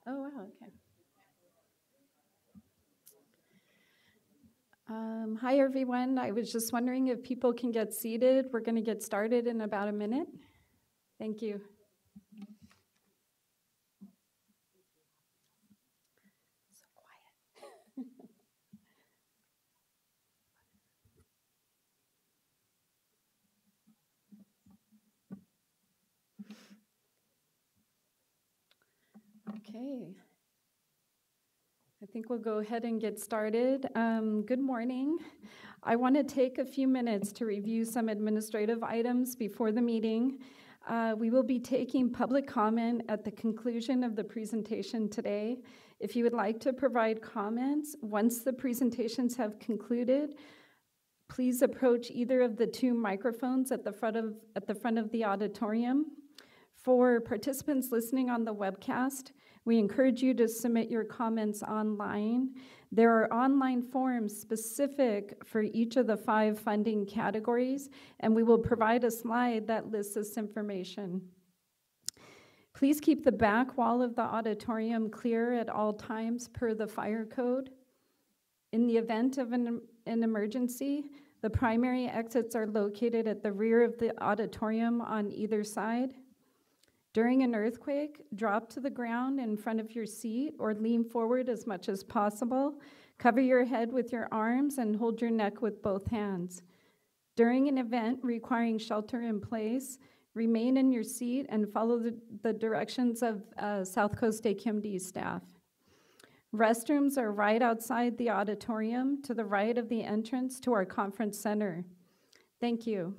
Oh, wow, okay. Hi, everyone. I was just wondering if people can get seated. We're going to get started in about a minute. Thank you. So quiet. Okay. I think we'll go ahead and get started. Good morning. I want to take a few minutes to review some administrative items before the meeting. We will be taking public comment at the conclusion of the presentation today. If you would like to provide comments once the presentations have concluded, please approach either of the two microphones at the front of the auditorium. For participants listening on the webcast, we encourage you to submit your comments online. There are online forms specific for each of the 5 funding categories, and we will provide a slide that lists this information. Please keep the back wall of the auditorium clear at all times per the fire code. In the event of an emergency, the primary exits are located at the rear of the auditorium on either side. During an earthquake, drop to the ground in front of your seat or lean forward as much as possible. Cover your head with your arms and hold your neck with both hands. During an event requiring shelter in place, remain in your seat and follow the directions of South Coast AQMD staff. Restrooms are right outside the auditorium to the right of the entrance to our conference center. Thank you.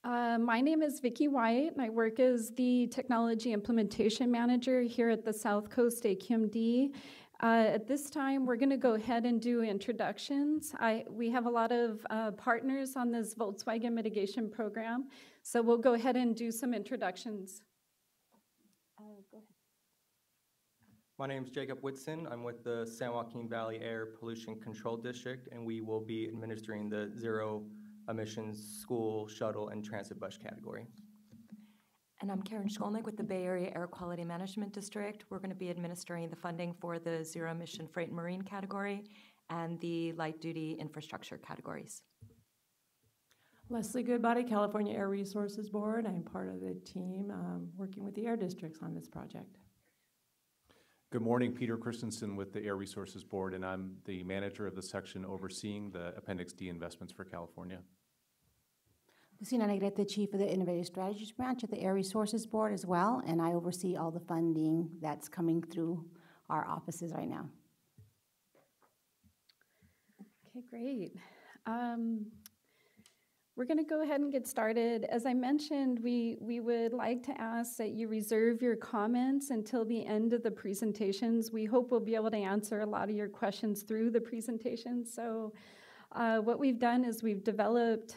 My name is Vicki White, and I work as the Technology Implementation Manager here at the South Coast AQMD. At this time, we're going to go ahead and do introductions. We have a lot of partners on this Volkswagen mitigation program, so we'll go ahead and do some introductions. Go ahead. My name is Jacob Whitson. I'm with the San Joaquin Valley Air Pollution Control District, and we will be administering the Zero-Emission school, shuttle, and transit bus category. And I'm Karen Skolnick with the Bay Area Air Quality Management District. We're going to be administering the funding for the Zero-Emission freight and marine category and the light-duty infrastructure categories. Leslie Goodbody, California Air Resources Board. I'm part of the team working with the air districts on this project. Good morning, Peter Christensen with the Air Resources Board, and I'm the manager of the section overseeing the Appendix D investments for California. Lucina Negrete, Chief of the Innovative Strategies Branch at the Air Resources Board as well, and I oversee all the funding that's coming through our offices right now. Okay, great. We're going to go ahead and get started. As I mentioned, we would like to ask that you reserve your comments until the end of the presentations. We hope we'll be able to answer a lot of your questions through the presentations. So what we've done is we've developed,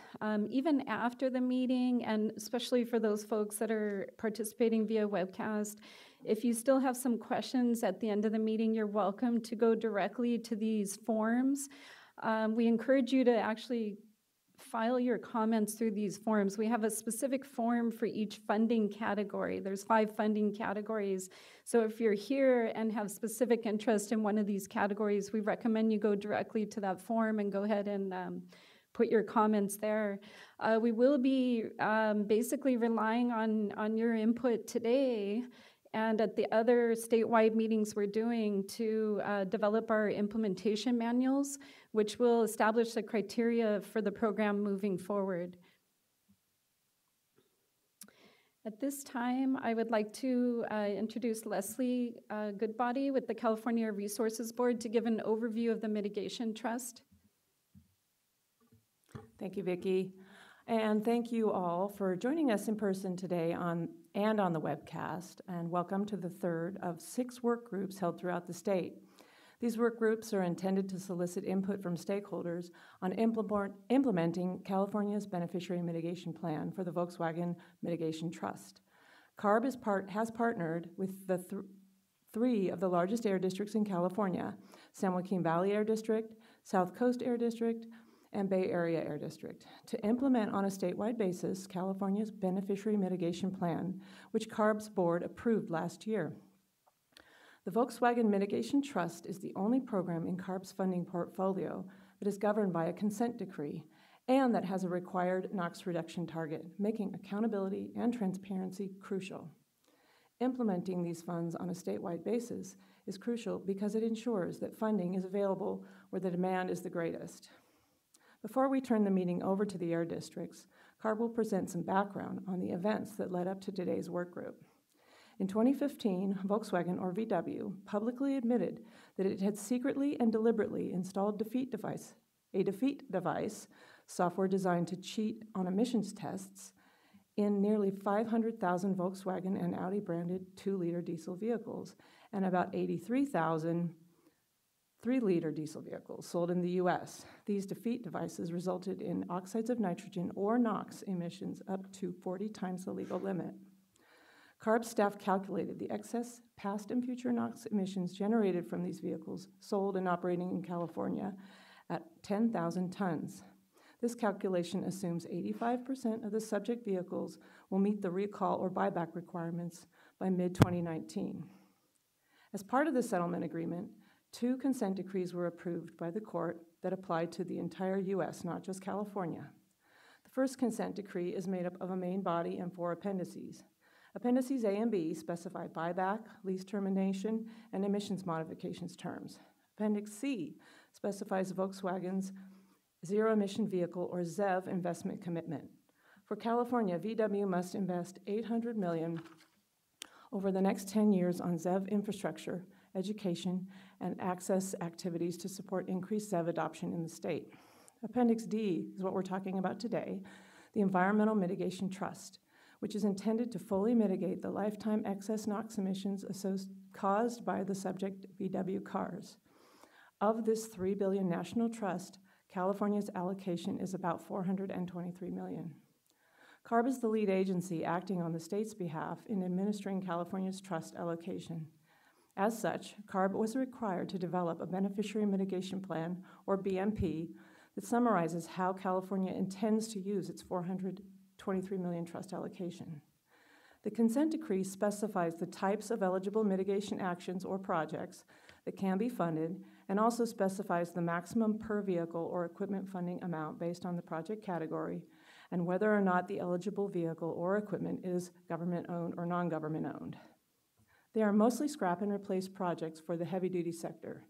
even after the meeting, and especially for those folks that are participating via webcast, if you still have some questions at the end of the meeting, you're welcome to go directly to these forms. We encourage you to actually file your comments through these forms. We have a specific form for each funding category. There's 5 funding categories. So if you're here and have specific interest in one of these categories, we recommend you go directly to that form and go ahead and put your comments there. We will be basically relying on your input today and at the other statewide meetings we're doing to develop our implementation manuals, which will establish the criteria for the program moving forward. At this time, I would like to introduce Leslie Goodbody with the California Air Resources Board to give an overview of the Mitigation Trust. Thank you, Vicki. And thank you all for joining us in person today on the webcast, and welcome to the 3rd of 6 work groups held throughout the state. These work groups are intended to solicit input from stakeholders on implementing California's Beneficiary Mitigation Plan for the Volkswagen Mitigation Trust. Carb has partnered with the 3 of the largest air districts in California, San Joaquin Valley Air District, South Coast Air District, and Bay Area Air District to implement on a statewide basis California's Beneficiary Mitigation Plan, which Carb's board approved last year. The Volkswagen Mitigation Trust is the only program in Carb's funding portfolio that is governed by a consent decree and that has a required NOx reduction target, making accountability and transparency crucial. Implementing these funds on a statewide basis is crucial because it ensures that funding is available where the demand is the greatest. Before we turn the meeting over to the air districts, Carb will present some background on the events that led up to today's work group. In 2015, Volkswagen, or VW, publicly admitted that it had secretly and deliberately installed a defeat device, software designed to cheat on emissions tests, in nearly 500,000 Volkswagen and Audi branded 2-liter diesel vehicles and about 83,000 3-liter diesel vehicles sold in the US. These defeat devices resulted in oxides of nitrogen or NOx emissions up to 40 times the legal limit. Carb staff calculated the excess past and future NOx emissions generated from these vehicles sold and operating in California at 10,000 tons. This calculation assumes 85% of the subject vehicles will meet the recall or buyback requirements by mid-2019. As part of the settlement agreement, 2 consent decrees were approved by the court that applied to the entire U.S., not just California. The first consent decree is made up of a main body and 4 appendices. Appendices A and B specify buyback, lease termination, and emissions modifications terms. Appendix C specifies Volkswagen's Zero-Emission Vehicle, or ZEV, investment commitment. For California, VW must invest $800 million over the next 10 years on ZEV infrastructure, education, and access activities to support increased ZEV adoption in the state. Appendix D is what we're talking about today, the Environmental Mitigation Trust, which is intended to fully mitigate the lifetime excess NOx emissions caused by the subject VW cars. Of this $3 billion national trust, California's allocation is about $423 million. Carb is the lead agency acting on the state's behalf in administering California's trust allocation. As such, Carb was required to develop a Beneficiary Mitigation Plan, or BMP, that summarizes how California intends to use its $423 million trust allocation. The consent decree specifies the types of eligible mitigation actions or projects that can be funded and also specifies the maximum per vehicle or equipment funding amount based on the project category and whether or not the eligible vehicle or equipment is government-owned or non-government-owned. They are mostly scrap and replace projects for the heavy-duty sector.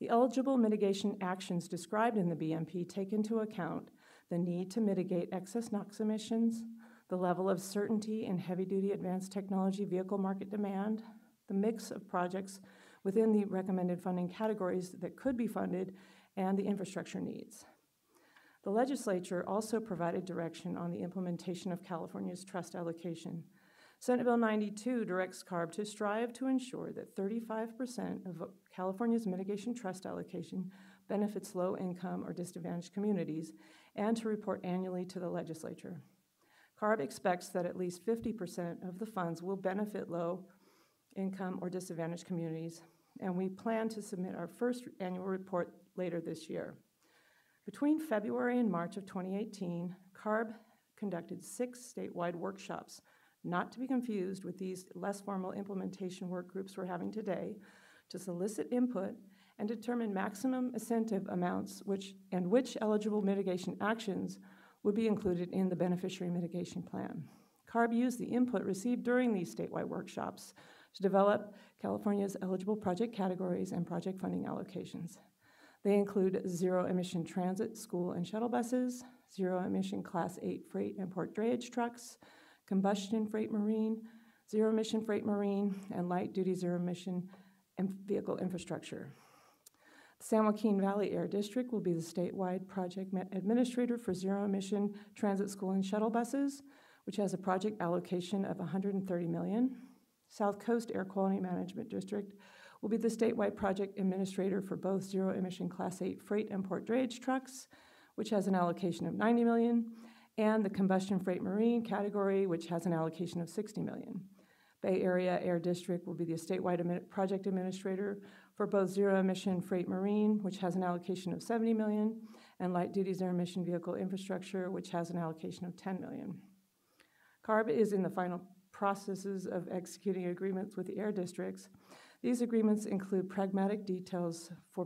The eligible mitigation actions described in the BMP take into account the need to mitigate excess NOx emissions, the level of certainty in heavy-duty advanced technology vehicle market demand, the mix of projects within the recommended funding categories that could be funded, and the infrastructure needs. The legislature also provided direction on the implementation of California's trust allocation. Senate Bill 92 directs Carb to strive to ensure that 35% of California's mitigation trust allocation benefits low-income or disadvantaged communities and to report annually to the legislature. Carb expects that at least 50% of the funds will benefit low-income or disadvantaged communities, and we plan to submit our first annual report later this year. Between February and March of 2018, Carb conducted 6 statewide workshops, not to be confused with these less formal implementation work groups we're having today, to solicit input and determine maximum incentive amounts which eligible mitigation actions would be included in the Beneficiary Mitigation Plan. Carb used the input received during these statewide workshops to develop California's eligible project categories and project funding allocations. They include zero-emission transit, school, and shuttle buses, zero-emission Class 8 freight and port drayage trucks, combustion freight marine, zero-emission freight marine, and light-duty zero-emission vehicle infrastructure. The San Joaquin Valley Air District will be the statewide project administrator for zero-emission transit, school, and shuttle buses, which has a project allocation of $130 million. South Coast Air Quality Management District will be the statewide project administrator for both zero-emission Class 8 freight and port drayage trucks, which has an allocation of $90 million, and the combustion freight marine category, which has an allocation of $60 million. Bay Area Air District will be the statewide project administrator for both zero-emission freight marine, which has an allocation of $70 million, and light-duty zero-emission vehicle infrastructure, which has an allocation of $10 million. Carb is in the final processes of executing agreements with the air districts. These agreements include programmatic details for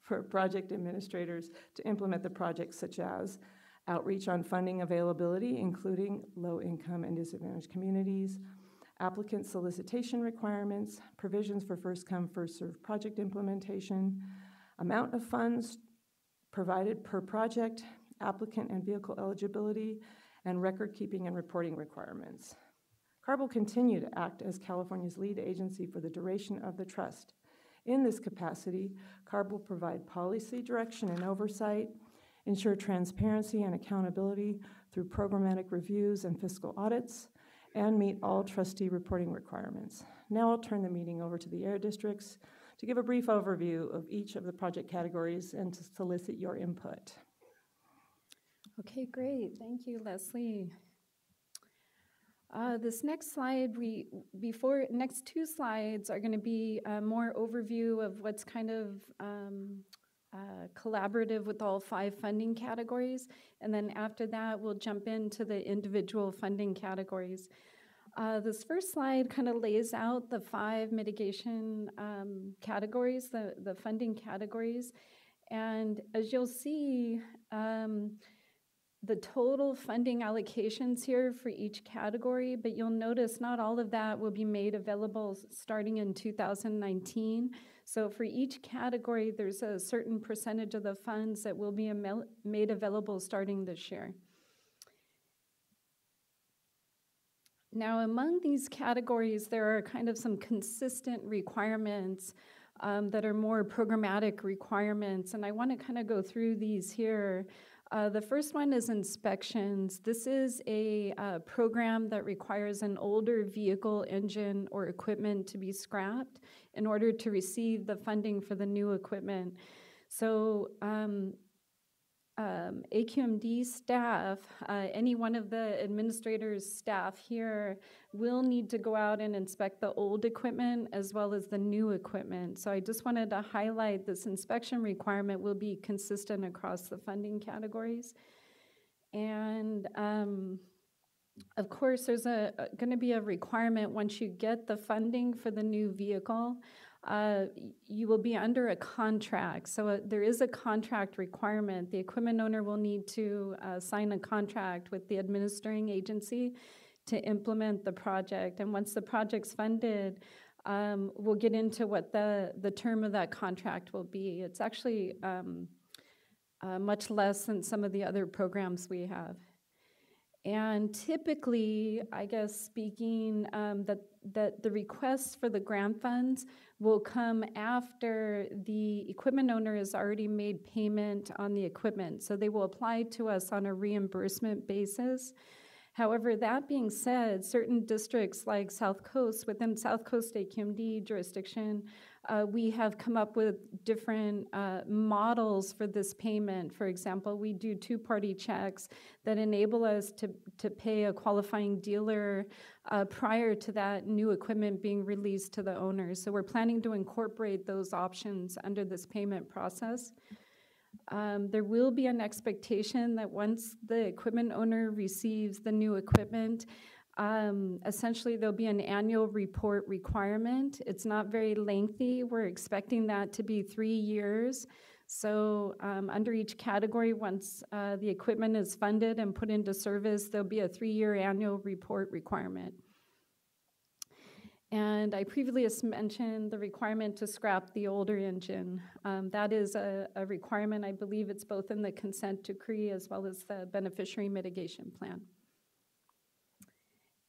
for project administrators to implement the projects, such as outreach on funding availability, including low-income and disadvantaged communities, applicant solicitation requirements, provisions for first-come, first-served project implementation, amount of funds provided per project, applicant and vehicle eligibility, and record-keeping and reporting requirements. Carb will continue to act as California's lead agency for the duration of the trust. In this capacity, Carb will provide policy direction and oversight, ensure transparency and accountability through programmatic reviews and fiscal audits, and meet all trustee reporting requirements. Now I'll turn the meeting over to the air districts to give a brief overview of each of the project categories and to solicit your input. Okay, great. Thank you, Leslie. This next slide, next two slides are going to be more overview of what's kind of collaborative with all 5 funding categories. And then after that, we'll jump into the individual funding categories. This first slide kind of lays out the 5 mitigation categories, the funding categories. And as you'll see, the total funding allocations here for each category, but you'll notice not all of that will be made available starting in 2019. So for each category, there's a certain percentage of the funds that will be made available starting this year. Now, among these categories, there are kind of some consistent requirements that are more programmatic requirements, and I want to kind of go through these here. The first one is inspections. This is a program that requires an older vehicle, engine, or equipment to be scrapped in order to receive the funding for the new equipment. So AQMD staff, any one of the administrators' staff here will need to go out and inspect the old equipment as well as the new equipment. So I just wanted to highlight this inspection requirement will be consistent across the funding categories. And of course, there's going to be a requirement once you get the funding for the new vehicle, you will be under a contract. So there is a contract requirement. The equipment owner will need to sign a contract with the administering agency to implement the project. And once the project's funded, we'll get into what the term of that contract will be. It's actually much less than some of the other programs we have. And typically, I guess speaking, that the requests for the grant funds will come after the equipment owner has already made payment on the equipment. So they will apply to us on a reimbursement basis. However, that being said, certain districts like South Coast, within South Coast AQMD jurisdiction, we have come up with different models for this payment. For example, we do 2-party checks that enable us to pay a qualifying dealer prior to that new equipment being released to the owners. So we're planning to incorporate those options under this payment process. There will be an expectation that once the equipment owner receives the new equipment, essentially there'll be an annual report requirement. It's not very lengthy. We're expecting that to be 3 years. So under each category, once the equipment is funded and put into service, there'll be a 3-year annual report requirement. And I previously mentioned the requirement to scrap the older engine. That is a requirement. I believe it's both in the consent decree as well as the beneficiary mitigation plan.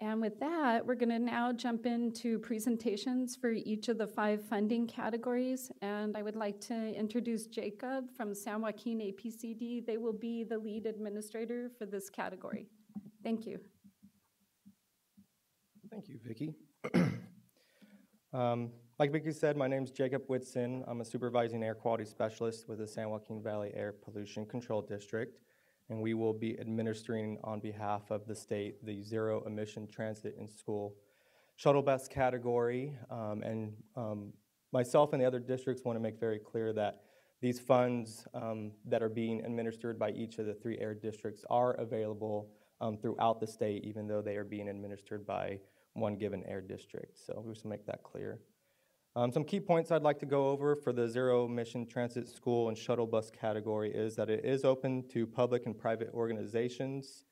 And with that, we're going to now jump into presentations for each of the 5 funding categories. And I would like to introduce Jacob from San Joaquin APCD. They will be the lead administrator for this category. Thank you. Thank you, Vicki. Like Vicki said, my name is Jacob Whitson. I'm a supervising air quality specialist with the San Joaquin Valley Air Pollution Control District, and we will be administering on behalf of the state the Zero-Emission Transit and School Shuttle Bus category, and Myself and the other districts want to make very clear that these funds that are being administered by each of the 3 air districts are available throughout the state, even though they are being administered by one given air district. So we just make that clear. Some key points I'd like to go over for the zero-emission transit school and shuttle bus category is that it is open to public and private organizations.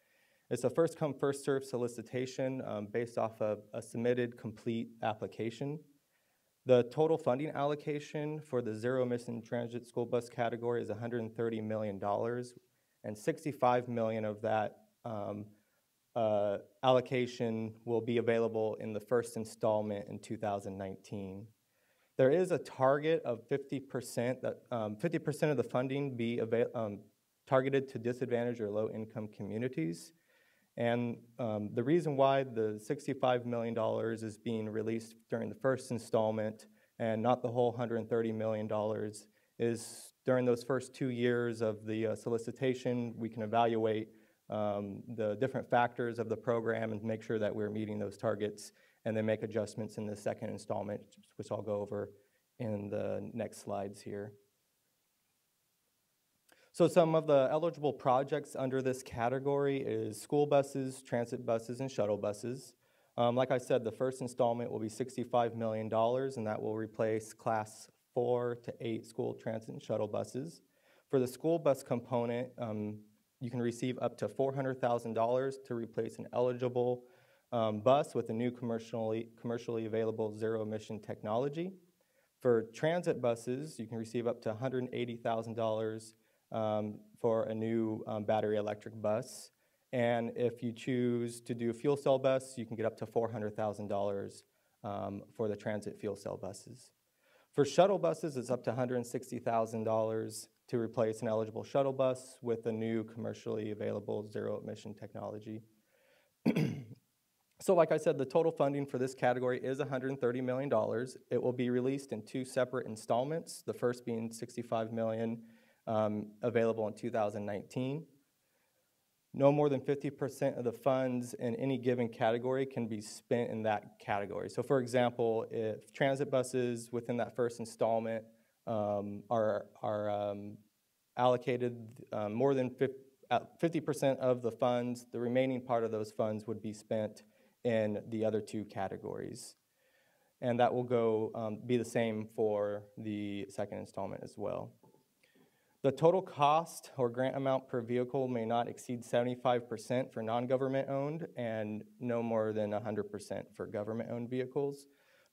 It's a first-come, first-served solicitation based off of a submitted complete application. The total funding allocation for the zero-emission transit school bus category is $130 million, and $65 million of that allocation will be available in the first installment in 2019. There is a target of 50% that 50% of the funding be targeted to disadvantaged or low-income communities. And the reason why the $65 million is being released during the first installment and not the whole $130 million is during those first 2 years of the solicitation, we can evaluate the different factors of the program and make sure that we're meeting those targets, and then make adjustments in the second installment, which I'll go over in the next slides here. So some of the eligible projects under this category is school buses, transit buses, and shuttle buses. Like I said, the first installment will be $65 million, and that will replace class 4 to 8 school transit and shuttle buses. For the school bus component, you can receive up to $400,000 to replace an eligible bus with a new commercially available zero-emission technology. For transit buses, you can receive up to $180,000 for a new battery electric bus. And if you choose to do a fuel cell bus, you can get up to $400,000 for the transit fuel cell buses. For shuttle buses, it's up to $160,000 to replace an eligible shuttle bus with a new commercially available zero-emission technology. So like I said, the total funding for this category is $130 million. It will be released in 2 separate installments, the first being $65 million available in 2019. No more than 50% of the funds in any given category can be spent in that category. So for example, if transit buses within that first installment are allocated more than 50% of the funds, the remaining part of those funds would be spent in the other 2 categories. And that will go be the same for the second installment as well. The total cost or grant amount per vehicle may not exceed 75% for non-government owned and no more than 100% for government owned vehicles.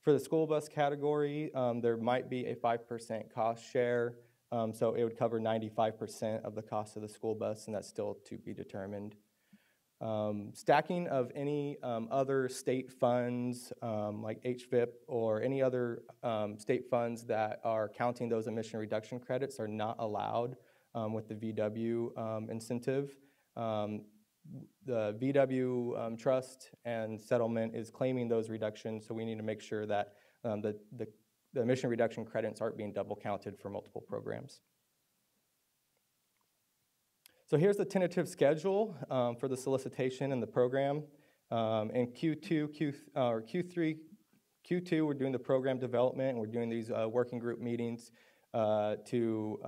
For the school bus category, there might be a 5% cost share, so it would cover 95% of the cost of the school bus, and that's still to be determined. Stacking of any other state funds like HVIP or any other state funds that are counting those emission reduction credits are not allowed with the VW incentive. The VW trust and settlement is claiming those reductions, so we need to make sure that the emission reduction credits aren't being double counted for multiple programs. So here's the tentative schedule for the solicitation and the program. In Q3, we're doing the program development, and we're doing these working group meetings to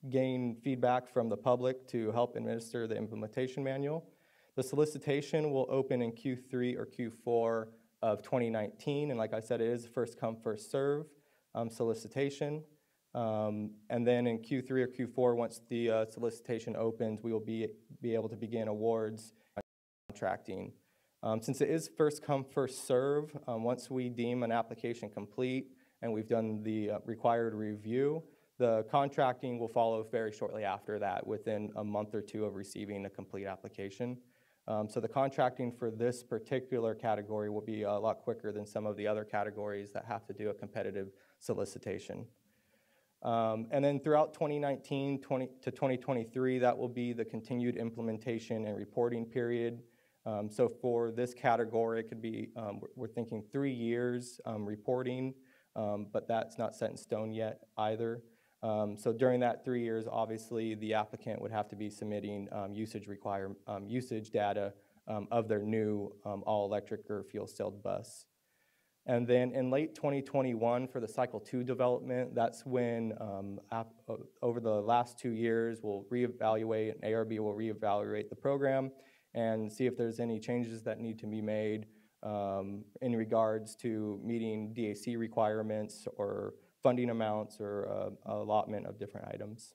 gain feedback from the public to help administer the implementation manual. The solicitation will open in Q3 or Q4 of 2019, and like I said, it is a first come, first serve solicitation. And then in Q3 or Q4, once the solicitation opens, we will be able to begin awards and contracting. Since it is first come, first serve, once we deem an application complete and we've done the required review, the contracting will follow very shortly after that, within a month or 2 of receiving a complete application. So the contracting for this particular category will be a lot quicker than some of the other categories that have to do a competitive solicitation. And then throughout 2019 to 2023, that will be the continued implementation and reporting period. So for this category, it could be, we're thinking 3 years reporting, but that's not set in stone yet either. So during that 3 years, obviously, the applicant would have to be submitting usage data of their new all-electric or fuel-celled bus. And then in late 2021 for the Cycle 2 development, that's when over the last 2 years, we'll reevaluate, and ARB will reevaluate the program and see if there's any changes that need to be made in regards to meeting DAC requirements or funding amounts or allotment of different items.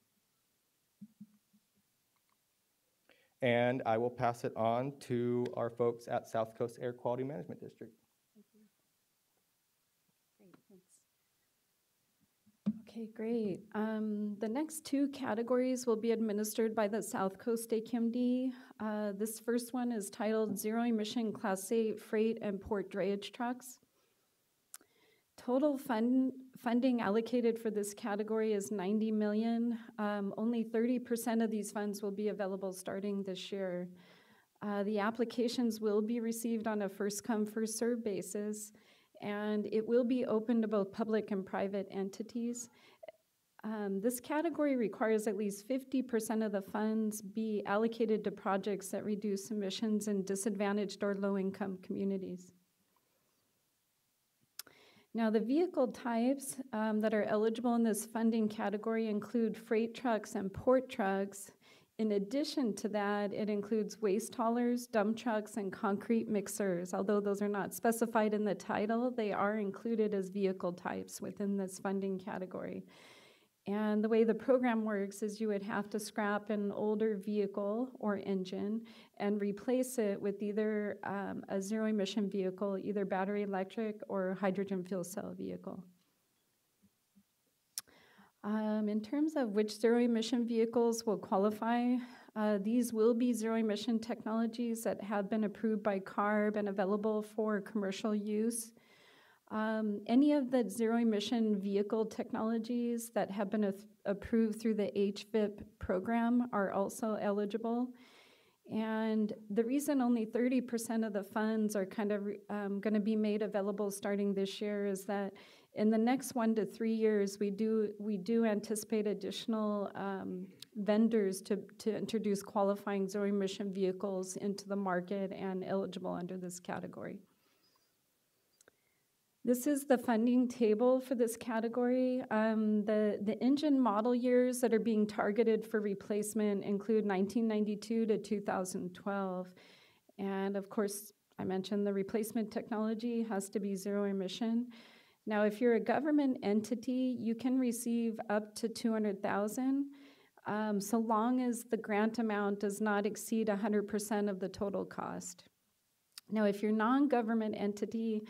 And I will pass it on to our folks at South Coast Air Quality Management District. Okay, great. The next two categories will be administered by the South Coast AQMD. This first one is titled Zero-Emission Class 8 Freight and Port Drayage Trucks. Total funding allocated for this category is $90 million. Only 30% of these funds will be available starting this year. The applications will be received on a first-come, first-served basis, and it will be open to both public and private entities. This category requires at least 50% of the funds be allocated to projects that reduce emissions in disadvantaged or low-income communities. Now, the vehicle types that are eligible in this funding category include freight trucks and port trucks. In addition to that, it includes waste haulers, dump trucks, and concrete mixers. Although those are not specified in the title, they are included as vehicle types within this funding category. And the way the program works is you would have to scrap an older vehicle or engine and replace it with either a zero-emission vehicle, either battery electric or hydrogen fuel cell vehicle. In terms of which zero-emission vehicles will qualify, these will be zero-emission technologies that have been approved by Carb and available for commercial use. Any of the zero-emission vehicle technologies that have been approved through the HVIP program are also eligible. And the reason only 30% of the funds are kind of going to be made available starting this year is that in the next 1 to 3 years, we do anticipate additional vendors to introduce qualifying zero-emission vehicles into the market and eligible under this category. This is the funding table for this category. The engine model years that are being targeted for replacement include 1992 to 2012. And of course, I mentioned the replacement technology has to be zero emission. Now, if you're a government entity, you can receive up to $200,000, so long as the grant amount does not exceed 100% of the total cost. Now, if you're a non-government entity,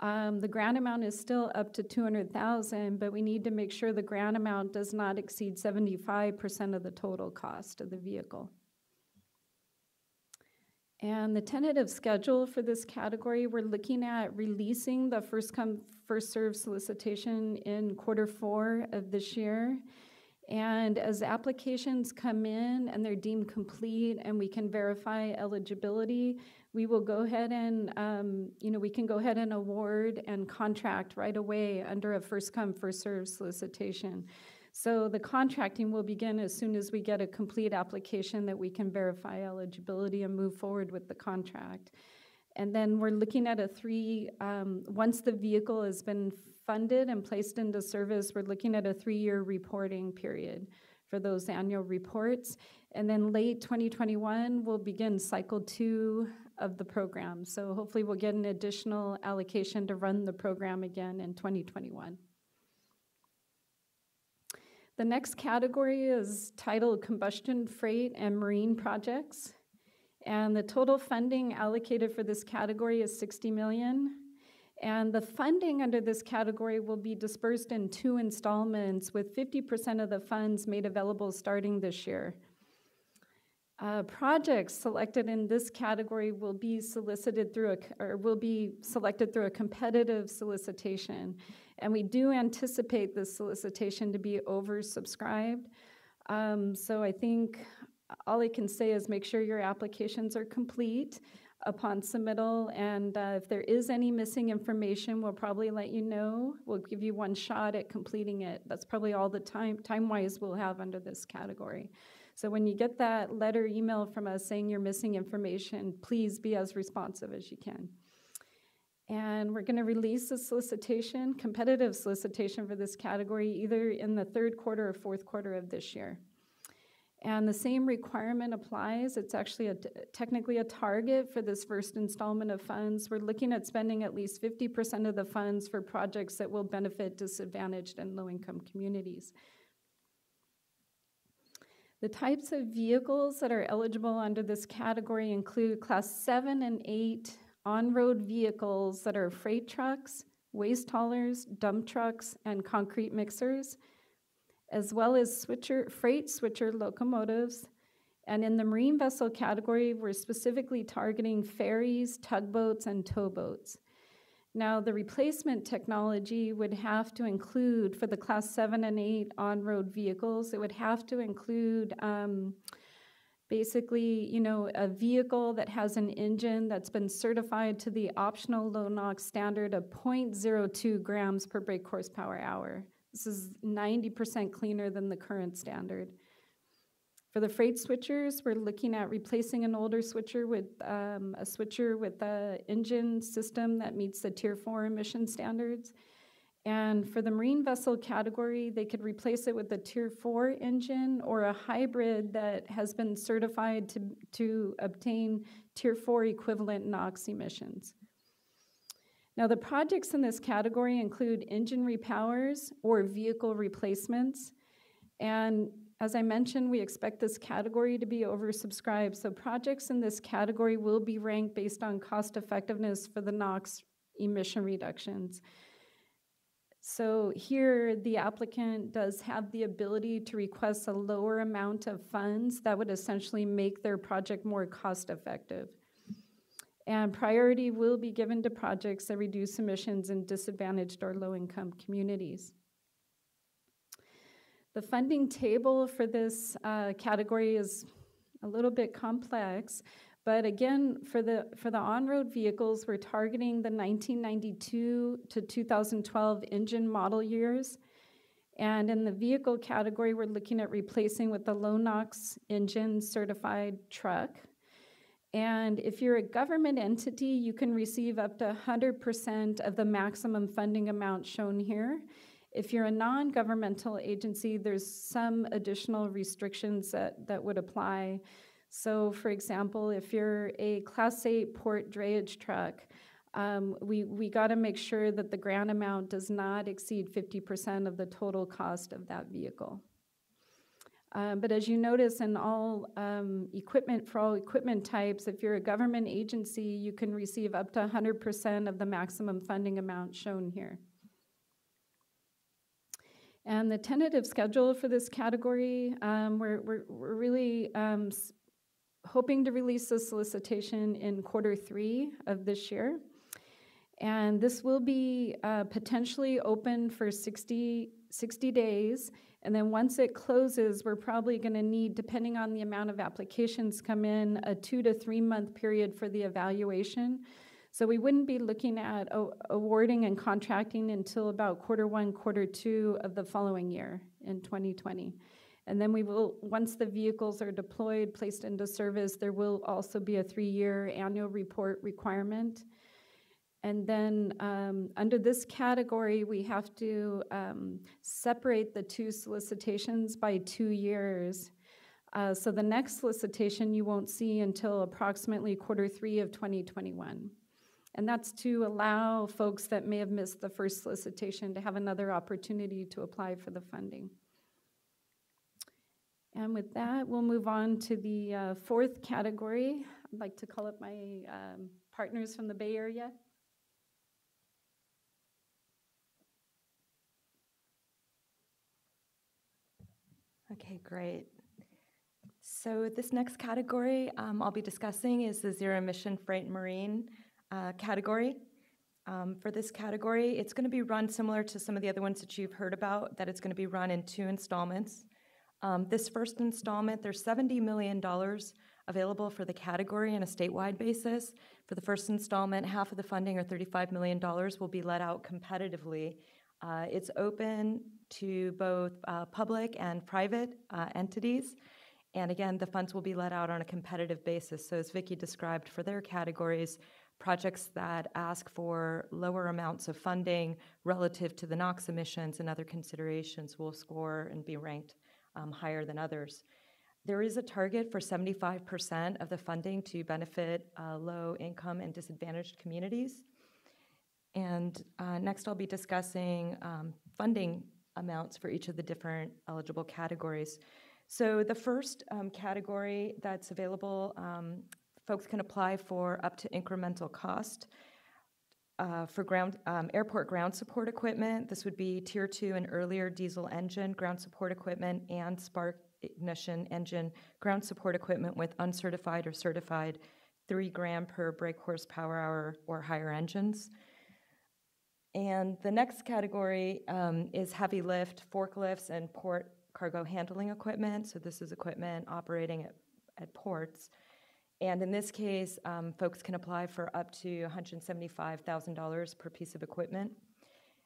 the grant amount is still up to $200,000, but we need to make sure the grant amount does not exceed 75% of the total cost of the vehicle. And the tentative schedule for this category, we're looking at releasing the first-come, first-served solicitation in Q4 of this year. And as applications come in and they're deemed complete and we can verify eligibility, we will go ahead and, we can go ahead and award and contract right away under a first-come, first-served solicitation. So the contracting will begin as soon as we get a complete application that we can verify eligibility and move forward with the contract. And then we're looking at once the vehicle has been funded and placed into service, we're looking at a 3-year reporting period for those annual reports. And then late 2021, we'll begin cycle 2 of the program. So hopefully we'll get an additional allocation to run the program again in 2021. The next category is titled Combustion, Freight, and Marine Projects. And the total funding allocated for this category is $60 million. And the funding under this category will be dispersed in 2 installments with 50% of the funds made available starting this year. Projects selected in this category will be selected through a competitive solicitation. And we do anticipate this solicitation to be oversubscribed. So I think all I can say is make sure your applications are complete upon submittal, and if there is any missing information, we'll probably let you know. We'll give you one shot at completing it. That's probably all the time-wise we'll have under this category. So when you get that letter email from us saying you're missing information, please be as responsive as you can. And we're going to release a solicitation, competitive solicitation for this category, either in the third quarter or fourth quarter of this year. And the same requirement applies. It's actually technically a target for this first installment of funds. We're looking at spending at least 50% of the funds for projects that will benefit disadvantaged and low-income communities. The types of vehicles that are eligible under this category include Class 7 and 8 on-road vehicles that are freight trucks, waste haulers, dump trucks, and concrete mixers, as well as freight switcher locomotives. And in the marine vessel category, we're specifically targeting ferries, tugboats, and towboats. Now, the replacement technology would have to include, for the Class 7 and 8 on-road vehicles, it would have to include basically, a vehicle that has an engine that's been certified to the optional low NOx standard of 0.02 grams per brake horsepower hour. This is 90% cleaner than the current standard. For the freight switchers, we're looking at replacing an older switcher with a engine system that meets the Tier 4 emission standards. And for the marine vessel category, they could replace it with a Tier 4 engine or a hybrid that has been certified to obtain Tier 4 equivalent NOx emissions. Now, the projects in this category include engine repowers or vehicle replacements. And as I mentioned, we expect this category to be oversubscribed. So projects in this category will be ranked based on cost effectiveness for the NOx emission reductions. So here, the applicant does have the ability to request a lower amount of funds that would essentially make their project more cost effective. And priority will be given to projects that reduce emissions in disadvantaged or low-income communities. The funding table for this category is a little bit complex, but again, for the on-road vehicles, we're targeting the 1992 to 2012 engine model years. And in the vehicle category, we're looking at replacing with the low NOx engine certified truck. And if you're a government entity, you can receive up to 100% of the maximum funding amount shown here. If you're a non-governmental agency, there's some additional restrictions that would apply. So, for example, if you're a Class 8 port drayage truck, we got to make sure that the grant amount does not exceed 50% of the total cost of that vehicle. But as you notice in all equipment, for all equipment types, if you're a government agency, you can receive up to 100% of the maximum funding amount shown here. And the tentative schedule for this category, we're really hoping to release the solicitation in Q3 of this year. And this will be potentially open for 60 days. And then once it closes, we're probably going to need, depending on the amount of applications come in, a 2 to 3 month period for the evaluation. So we wouldn't be looking at awarding and contracting until about Q1, Q2 of the following year in 2020. And then we will, once the vehicles are deployed, placed into service, there will also be a 3-year annual report requirement. And then under this category, we have to separate the two solicitations by 2 years. So the next solicitation you won't see until approximately Q3 of 2021. And that's to allow folks that may have missed the first solicitation to have another opportunity to apply for the funding. And with that, we'll move on to the fourth category. I'd like to call up my partners from the Bay Area. Okay, great. So this next category I'll be discussing is the zero-emission freight and marine category. For this category, it's going to be run similar to some of the other ones that you've heard about, that it's going to be run in 2 installments. This first installment, there's $70 million available for the category on a statewide basis. For the first installment, half of the funding, or $35 million, will be let out competitively. It's open to both public and private entities. And again, the funds will be let out on a competitive basis. So as Vicki described, for their categories, projects that ask for lower amounts of funding relative to the NOx emissions and other considerations will score and be ranked higher than others. There is a target for 75% of the funding to benefit low-income and disadvantaged communities. And next I'll be discussing funding amounts for each of the different eligible categories. So the first category that's available, folks can apply for up to incremental cost for airport ground support equipment. This would be Tier 2 and earlier diesel engine ground support equipment and spark ignition engine ground support equipment with uncertified or certified 3 gram per brake horsepower hour or higher engines. And the next category is heavy lift, forklifts, and port cargo handling equipment. So this is equipment operating at ports. And in this case, folks can apply for up to $175,000 per piece of equipment.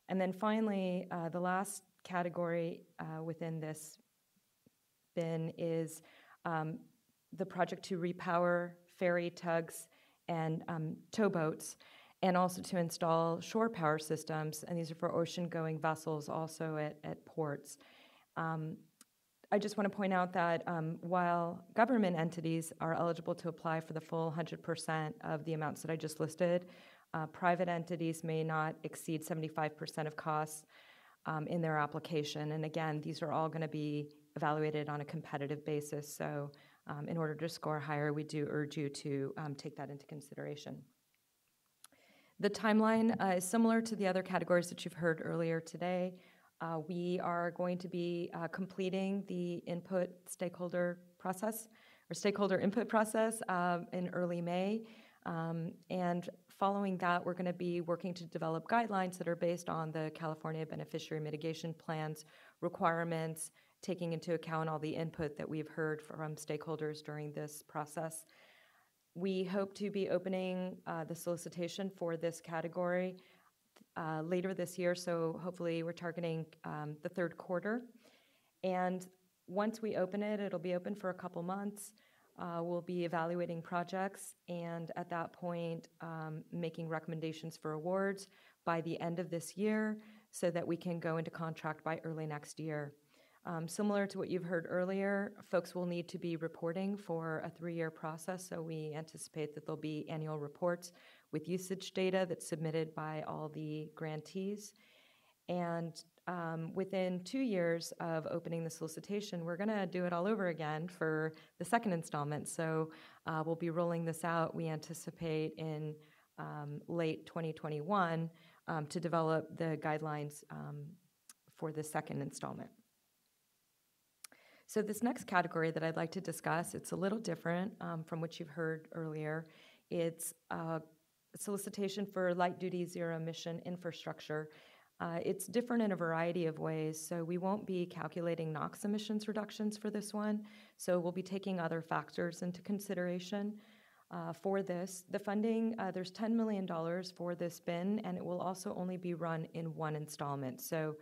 And then finally, the last category within this bin is the project to repower ferry, tugs, and towboats, and also to install shore power systems, and these are for ocean-going vessels also at ports. I just want to point out that while government entities are eligible to apply for the full 100% of the amounts that I just listed, private entities may not exceed 75% of costs in their application. And again, these are all going to be evaluated on a competitive basis. So in order to score higher, we do urge you to take that into consideration. The timeline is similar to the other categories that you've heard earlier today. We are going to be completing the input stakeholder process, or stakeholder input process in early May. And following that, we're going to be working to develop guidelines that are based on the California Beneficiary Mitigation Plan's requirements, taking into account all the input that we've heard from stakeholders during this process. We hope to be opening the solicitation for this category later this year, so hopefully we're targeting the third quarter. And once we open it, it'll be open for a couple months. We'll be evaluating projects, and at that point, making recommendations for awards by the end of this year so that we can go into contract by early next year. Similar to what you've heard earlier, folks will need to be reporting for a 3-year process, so we anticipate that there'll be annual reports with usage data that's submitted by all the grantees. And within 2 years of opening the solicitation, we're going to do it all over again for the second installment. So we'll be rolling this out, we anticipate, in late 2021 to develop the guidelines for the second installment. So this next category that I'd like to discuss, it's a little different from what you've heard earlier. It's a solicitation for light-duty zero-emission infrastructure. It's different in a variety of ways, so we won't be calculating NOx emissions reductions for this one, so we'll be taking other factors into consideration for this. The funding, there's $10 million for this bin, and it will also only be run in one installment. So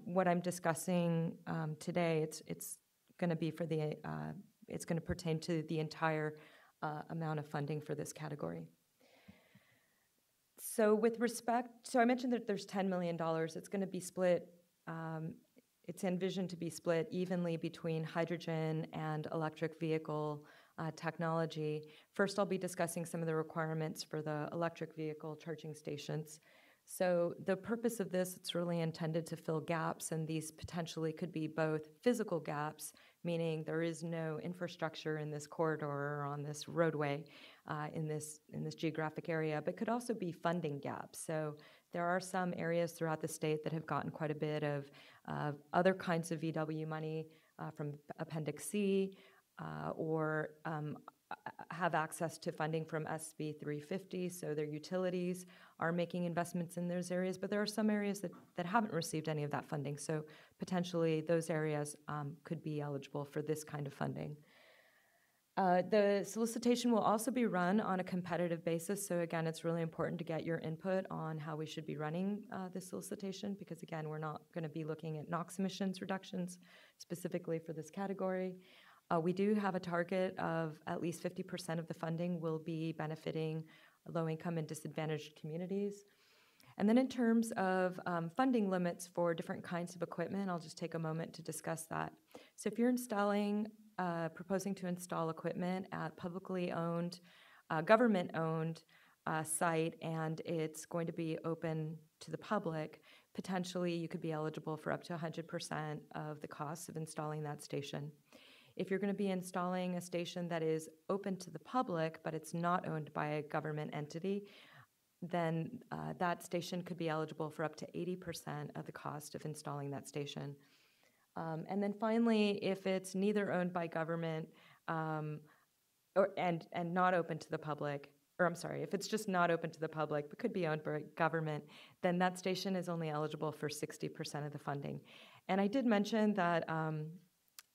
what I'm discussing today, it's going to be for the, it's going to pertain to the entire amount of funding for this category. So with respect, so I mentioned that there's $10 million. It's going to be split, it's envisioned to be split evenly between hydrogen and electric vehicle technology. First, I'll be discussing some of the requirements for the electric vehicle charging stations. So the purpose of this, it's really intended to fill gaps, and these potentially could be both physical gaps, meaning there is no infrastructure in this corridor or on this roadway in this geographic area, but could also be funding gaps. So there are some areas throughout the state that have gotten quite a bit of other kinds of VW money from Appendix C or have access to funding from SB 350, so their utilities are making investments in those areas, but there are some areas that haven't received any of that funding, so potentially those areas could be eligible for this kind of funding. The solicitation will also be run on a competitive basis, so again, it's really important to get your input on how we should be running this solicitation, because again, we're not going to be looking at NOx emissions reductions specifically for this category. We do have a target of at least 50% of the funding will be benefiting low-income and disadvantaged communities. And then in terms of funding limits for different kinds of equipment, I'll just take a moment to discuss that. So if you're proposing to install equipment at publicly owned, government-owned site, and it's going to be open to the public, potentially you could be eligible for up to 100% of the costs of installing that station. If you're going to be installing a station that is open to the public, but it's not owned by a government entity, then that station could be eligible for up to 80% of the cost of installing that station. And then finally, if it's neither owned by government and not open to the public, or I'm sorry, if it's just not open to the public but could be owned by government, then that station is only eligible for 60% of the funding. And I did mention that,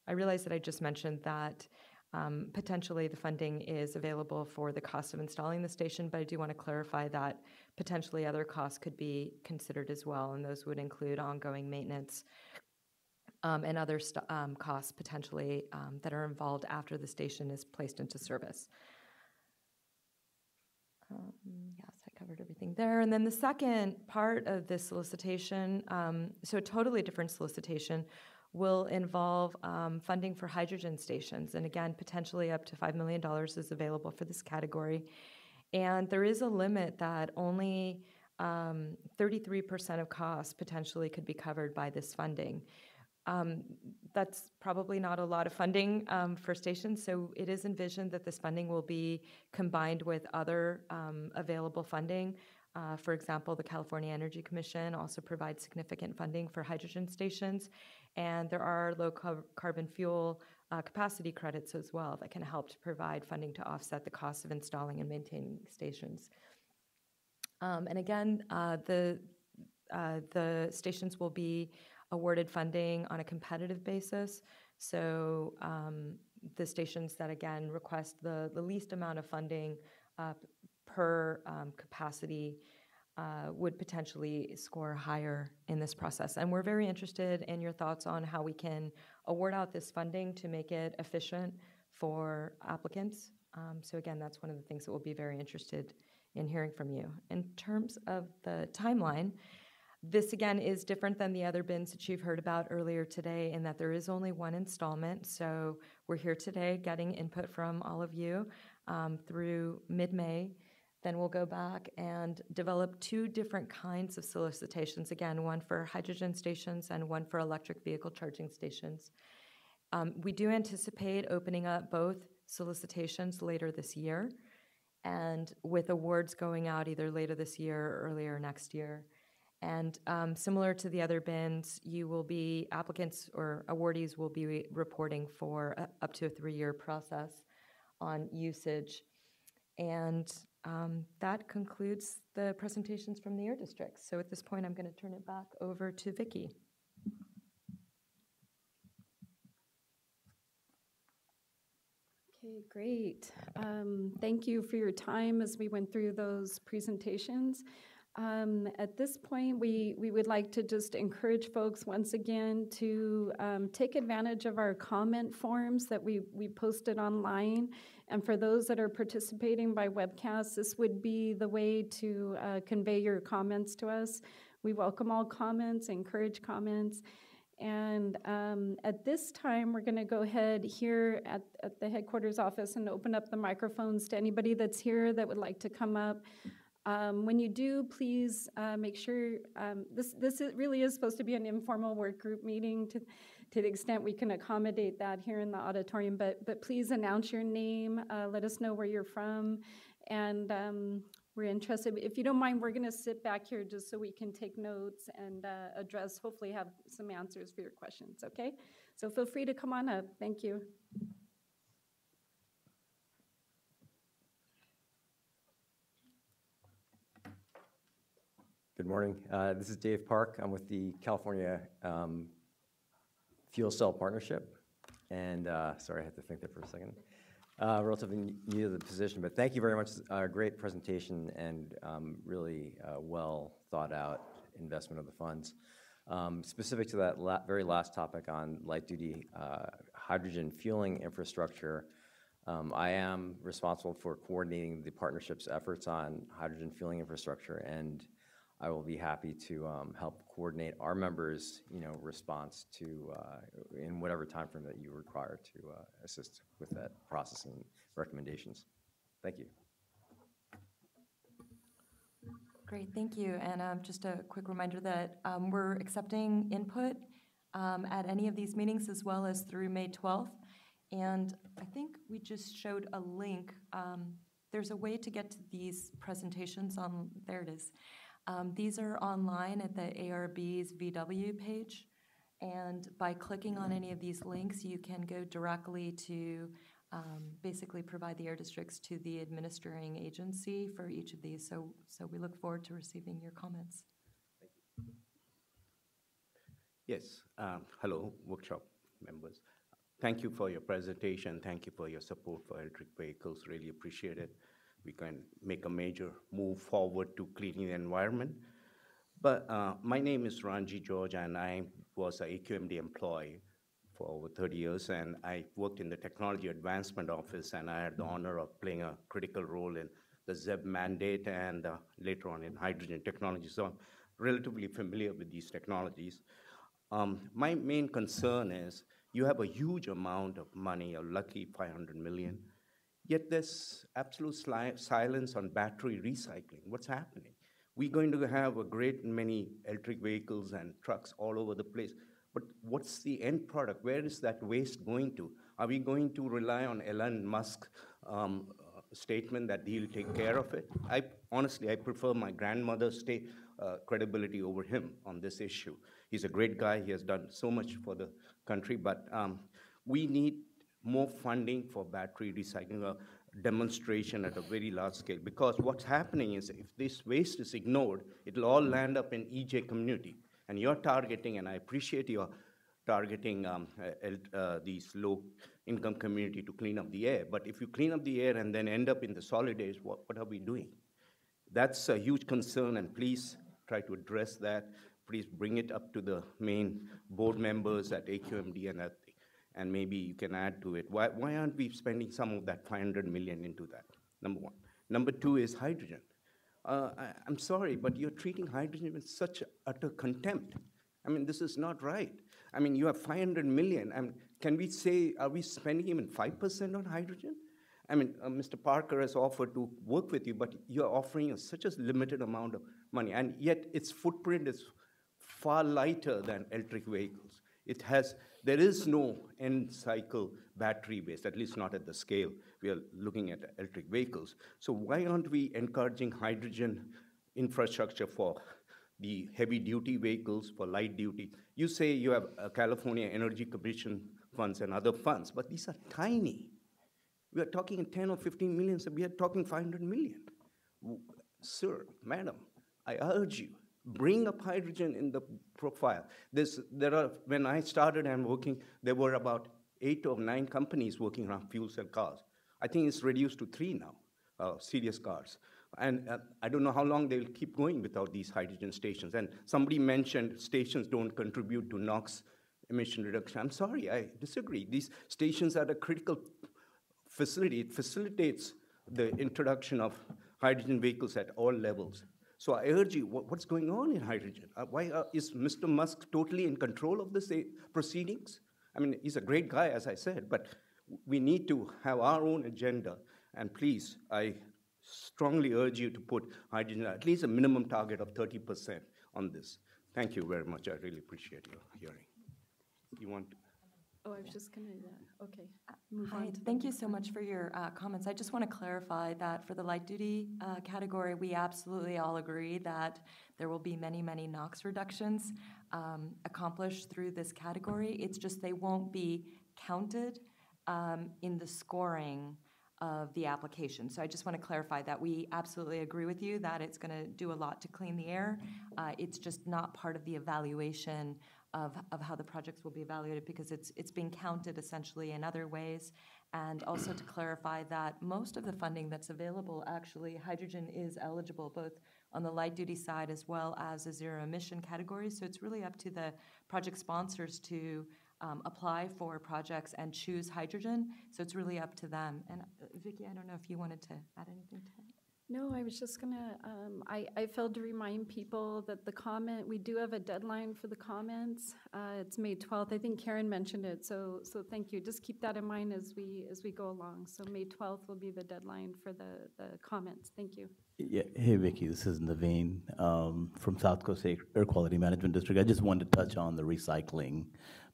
I realized that I just mentioned that potentially the funding is available for the cost of installing the station, but I do want to clarify that potentially other costs could be considered as well, and those would include ongoing maintenance and other costs potentially that are involved after the station is placed into service. Yes, I covered everything there. And then the second part of this solicitation, so a totally different solicitation, will involve funding for hydrogen stations. And again, potentially up to $5 million is available for this category. And there is a limit that only 33% of costs potentially could be covered by this funding. That's probably not a lot of funding for stations, so it is envisioned that this funding will be combined with other available funding. For example, the California Energy Commission also provides significant funding for hydrogen stations, and there are low carbon fuel capacity credits as well that can help to provide funding to offset the cost of installing and maintaining stations. And again, the stations will be awarded funding on a competitive basis. So the stations that, again, request the least amount of funding per capacity would potentially score higher in this process. And we're very interested in your thoughts on how we can award out this funding to make it efficient for applicants. So again, that's one of the things that we'll be very interested in hearing from you. In terms of the timeline, this, again, is different than the other bins that you've heard about earlier today in that there is only one installment. So we're here today getting input from all of you through mid-May. Then we'll go back and develop two different kinds of solicitations. Again, one for hydrogen stations and one for electric vehicle charging stations. We do anticipate opening up both solicitations later this year, and with awards going out either later this year or earlier next year. And similar to the other bins, applicants or awardees will be reporting for up to a 3-year process on usage. And that concludes the presentations from the air districts. So at this point, I'm going to turn it back over to Vicki. Okay, great. Thank you for your time as we went through those presentations. At this point, we would like to just encourage folks once again to take advantage of our comment forms that we posted online. And for those that are participating by webcast, this would be the way to convey your comments to us. We welcome all comments, encourage comments. And at this time, we're going to go ahead here at the headquarters office and open up the microphones to anybody that's here that would like to come up. When you do, please make sure, this really is supposed to be an informal work group meeting to the extent we can accommodate that here in the auditorium, but please announce your name, let us know where you're from, and we're interested. If you don't mind, we're gonna sit back here just so we can take notes and hopefully have some answers for your questions, okay? So feel free to come on up, thank you. Good morning. This is Dave Park. I'm with the California Fuel Cell Partnership. And sorry, I had to think there for a second. Relatively new to the position, but thank you very much. Great presentation and really well thought out investment of the funds. Specific to that very last topic on light duty hydrogen fueling infrastructure, I am responsible for coordinating the partnership's efforts on hydrogen fueling infrastructure, and I will be happy to help coordinate our members' response to in whatever time frame that you require to assist with that process and recommendations. Thank you. Great, thank you. And just a quick reminder that we're accepting input at any of these meetings as well as through May 12th. And I think we just showed a link. There's a way to get to these presentations on, there it is. These are online at the ARB's VW page. And by clicking on any of these links, you can go directly to basically provide the air districts to the administering agency for each of these. So we look forward to receiving your comments. Yes, hello, workshop members. Thank you for your presentation. Thank you for your support for electric vehicles. Really appreciate it. We can make a major move forward to cleaning the environment. But my name is Ranji George, and I was an AQMD employee for over 30 years, and I worked in the Technology Advancement Office, and I had the honor of playing a critical role in the ZEB mandate and later on in hydrogen technology. So I'm relatively familiar with these technologies. My main concern is you have a huge amount of money, a lucky 500 million, yet there's absolute silence on battery recycling. What's happening? We're going to have a great many electric vehicles and trucks all over the place. But what's the end product? Where is that waste going to? Are we going to rely on Elon Musk's statement that he'll take care of it? Honestly, I prefer my grandmother's credibility over him on this issue. He's a great guy. He has done so much for the country, but we need more funding for battery recycling, a demonstration at a very large scale, because what's happening is if this waste is ignored, it'll all land up in EJ community. And you're targeting, and I appreciate your targeting these low-income community to clean up the air. But if you clean up the air and then end up in the solid waste, what are we doing? That's a huge concern, and please try to address that. Please bring it up to the main board members at AQMD, and maybe you can add to it. Why aren't we spending some of that 500 million into that? Number one. Number two is hydrogen. I'm sorry, but you're treating hydrogen with such utter contempt. I mean, this is not right. I mean, you have 500 million. I mean, can we say, are we spending even 5% on hydrogen? I mean, Mr. Parker has offered to work with you, but you're offering such a limited amount of money, and yet its footprint is far lighter than electric vehicles. There is no end cycle battery based, at least not at the scale we are looking at electric vehicles. So why aren't we encouraging hydrogen infrastructure for the heavy duty vehicles, for light duty? You say you have California Energy Commission funds and other funds, but these are tiny. We are talking 10 or 15 million, so we are talking 500 million. Sir, madam, I urge you, bring up hydrogen in the profile. When I started and working, there were about 8 or 9 companies working around fuel cell cars. I think it's reduced to 3 now, serious cars. And I don't know how long they'll keep going without these hydrogen stations. And somebody mentioned stations don't contribute to NOx emission reduction. I'm sorry, I disagree. These stations are a critical facility. It facilitates the introduction of hydrogen vehicles at all levels. So I urge you, what's going on in hydrogen? Why is Mr. Musk totally in control of the proceedings? I mean, he's a great guy, as I said, but we need to have our own agenda. And please, I strongly urge you to put hydrogen at least a minimum target of 30% on this. Thank you very much. I really appreciate your hearing. You want to? Oh, I was just going to, okay. Hi, thank you so much for your comments. I just want to clarify that for the light duty category, we absolutely all agree that there will be many, many NOx reductions accomplished through this category. It's just they won't be counted in the scoring of the application. So I just want to clarify that we absolutely agree with you that it's going to do a lot to clean the air. It's just not part of the evaluation of how the projects will be evaluated because it's being counted essentially in other ways. And also to clarify that most of the funding that's available, actually, hydrogen is eligible both on the light duty side as well as a zero emission category. So it's really up to the project sponsors to apply for projects and choose hydrogen. So it's really up to them. And Vicki, I don't know if you wanted to add anything to that. No, I was just gonna, I failed to remind people that we do have a deadline for the comments. It's May 12th. I think Karen mentioned it, so thank you. Just keep that in mind as we go along. So May 12th will be the deadline for the comments. Thank you. Yeah. Hey, Vicki, this is Naveen from South Coast Air Quality Management District. I just wanted to touch on the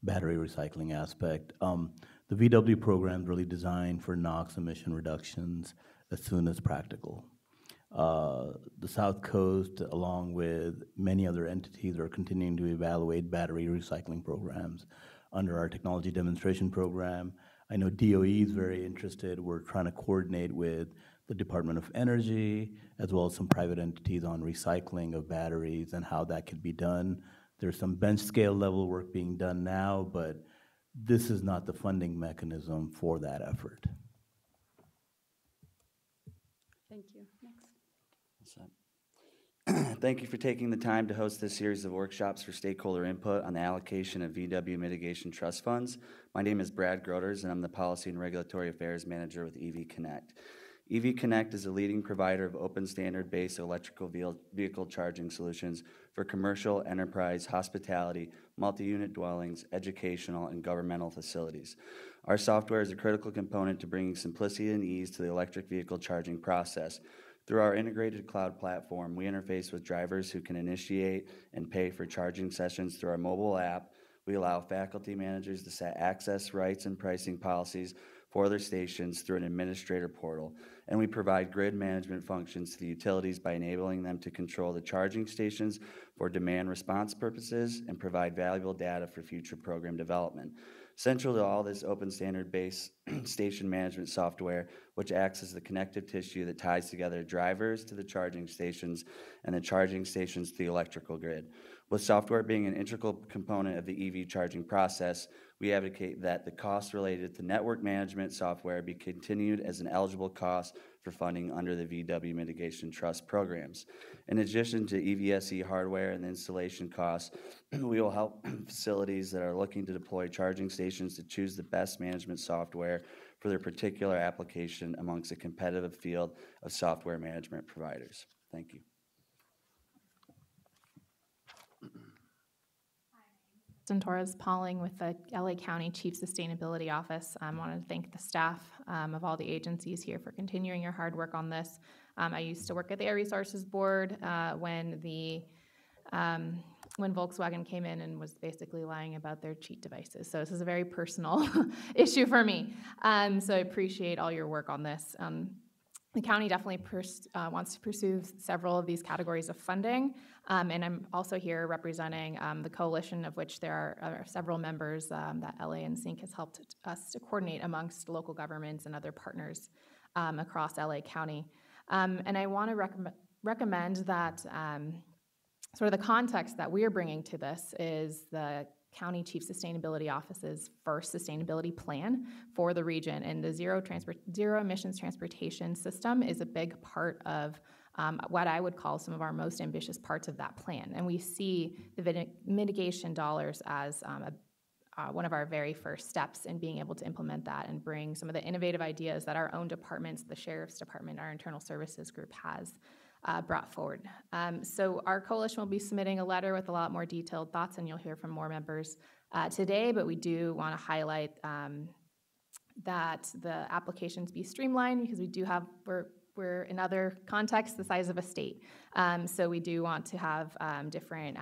battery recycling aspect. The VW program is really designed for NOx emission reductions as soon as practical. The South Coast, along with many other entities, are continuing to evaluate battery recycling programs under our technology demonstration program. I know DOE is very interested. We're trying to coordinate with the Department of Energy, as well as some private entities on recycling of batteries and how that could be done. There's some bench scale level work being done now, but this is not the funding mechanism for that effort. Thank you. Next. Thank you for taking the time to host this series of workshops for stakeholder input on the allocation of VW mitigation trust funds. My name is Brad Groders, and I'm the Policy and Regulatory Affairs Manager with EV Connect. EV Connect is a leading provider of open standard-based electrical vehicle charging solutions for commercial, enterprise, hospitality, multi-unit dwellings, educational, and governmental facilities. Our software is a critical component to bringing simplicity and ease to the electric vehicle charging process. Through our integrated cloud platform, we interface with drivers who can initiate and pay for charging sessions through our mobile app. We allow faculty managers to set access rights and pricing policies for their stations through an administrator portal. And we provide grid management functions to the utilities by enabling them to control the charging stations for demand response purposes and provide valuable data for future program development. Central to all this open standard-based station management software, which acts as the connective tissue that ties together drivers to the charging stations and the charging stations to the electrical grid. With software being an integral component of the EV charging process, we advocate that the costs related to network management software be continued as an eligible cost for funding under the VW Mitigation Trust programs. In addition to EVSE hardware and installation costs, we will help facilities that are looking to deploy charging stations to choose the best management software for their particular application amongst a competitive field of software management providers. Thank you. Torres Pauling with the LA County Chief Sustainability Office. I want to thank the staff of all the agencies here for continuing your hard work on this. I used to work at the Air Resources Board when Volkswagen came in and was basically lying about their cheat devices. So this is a very personal issue for me. So I appreciate all your work on this. The county definitely wants to pursue several of these categories of funding, and I'm also here representing the coalition, of which there are several members that LA and Sync has helped us to coordinate amongst local governments and other partners across LA County. And I want to recommend that sort of the context that we're bringing to this is the County Chief Sustainability Office's first sustainability plan for the region, and the zero emissions transportation system is a big part of what I would call some of our most ambitious parts of that plan. And we see the mitigation dollars as one of our very first steps in being able to implement that and bring some of the innovative ideas that our own departments, the Sheriff's Department, our internal services group has brought forward. So our coalition will be submitting a letter with a lot more detailed thoughts, and you'll hear from more members today, but we do want to highlight that the applications be streamlined, because we do have, we're in other contexts the size of a state. So we do want to have different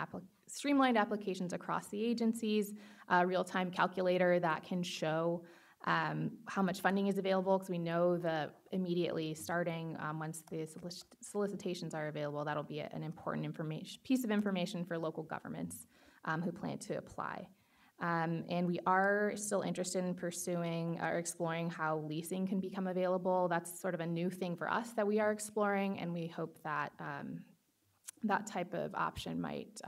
streamlined applications across the agencies, a real-time calculator that can show how much funding is available, because we know that immediately starting once the solicitations are available, that'll be an important piece of information for local governments who plan to apply. And we are still interested in pursuing or exploring how leasing can become available. That's sort of a new thing for us that we are exploring, and we hope that that type of option might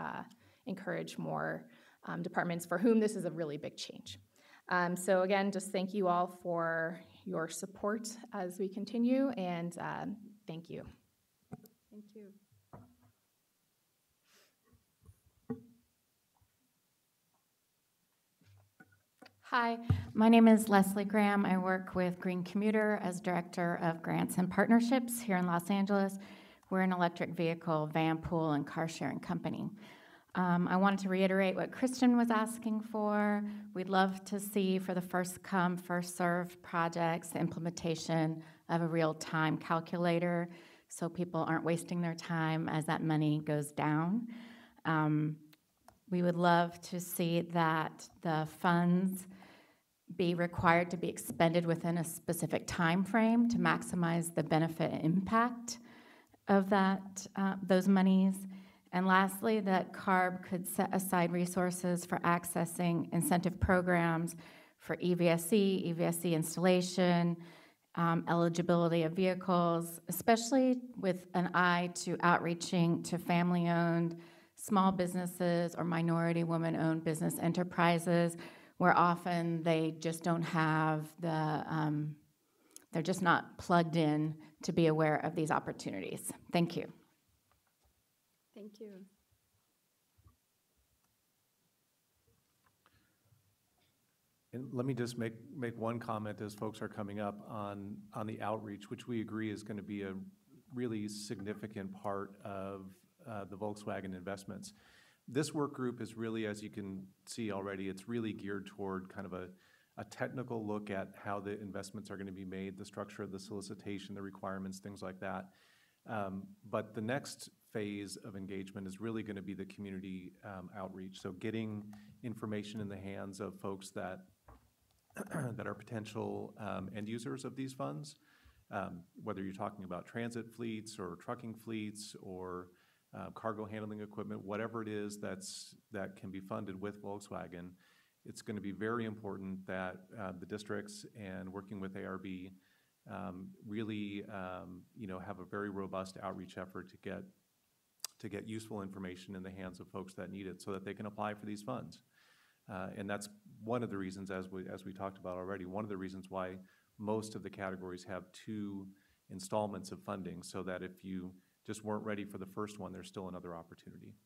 encourage more departments for whom this is a really big change. So again, just thank you all for your support as we continue, and thank you. Thank you. Hi, my name is Leslie Graham. I work with Green Commuter as Director of Grants and Partnerships here in Los Angeles. We're an electric vehicle, van pool, and car sharing company. I wanted to reiterate what Kristen was asking for. We'd love to see for the first come, first served projects, the implementation of a real-time calculator so people aren't wasting their time as that money goes down. We would love to see that the funds be required to be expended within a specific time frame to maximize the benefit and impact of that, those monies. And lastly, that Carb could set aside resources for accessing incentive programs for EVSE installation, eligibility of vehicles, especially with an eye to outreaching to family-owned small businesses or minority woman-owned business enterprises, where often they just don't have the, they're just not plugged in to be aware of these opportunities. Thank you. Thank you. And let me just make one comment as folks are coming up on the outreach, which we agree is going to be a really significant part of the Volkswagen investments. This work group is really, as you can see already, it's really geared toward kind of a technical look at how the investments are going to be made, the structure of the solicitation, the requirements, things like that. But the next phase of engagement is really going to be the community outreach. So getting information in the hands of folks that that are potential end users of these funds, whether you're talking about transit fleets or trucking fleets or cargo handling equipment, whatever it is that can be funded with Volkswagen. It's going to be very important that the districts and working with ARB really have a very robust outreach effort to get useful information in the hands of folks that need it so that they can apply for these funds. And that's one of the reasons, as we talked about already, one of the reasons why most of the categories have 2 installments of funding, so that if you just weren't ready for the first one, there's still another opportunity.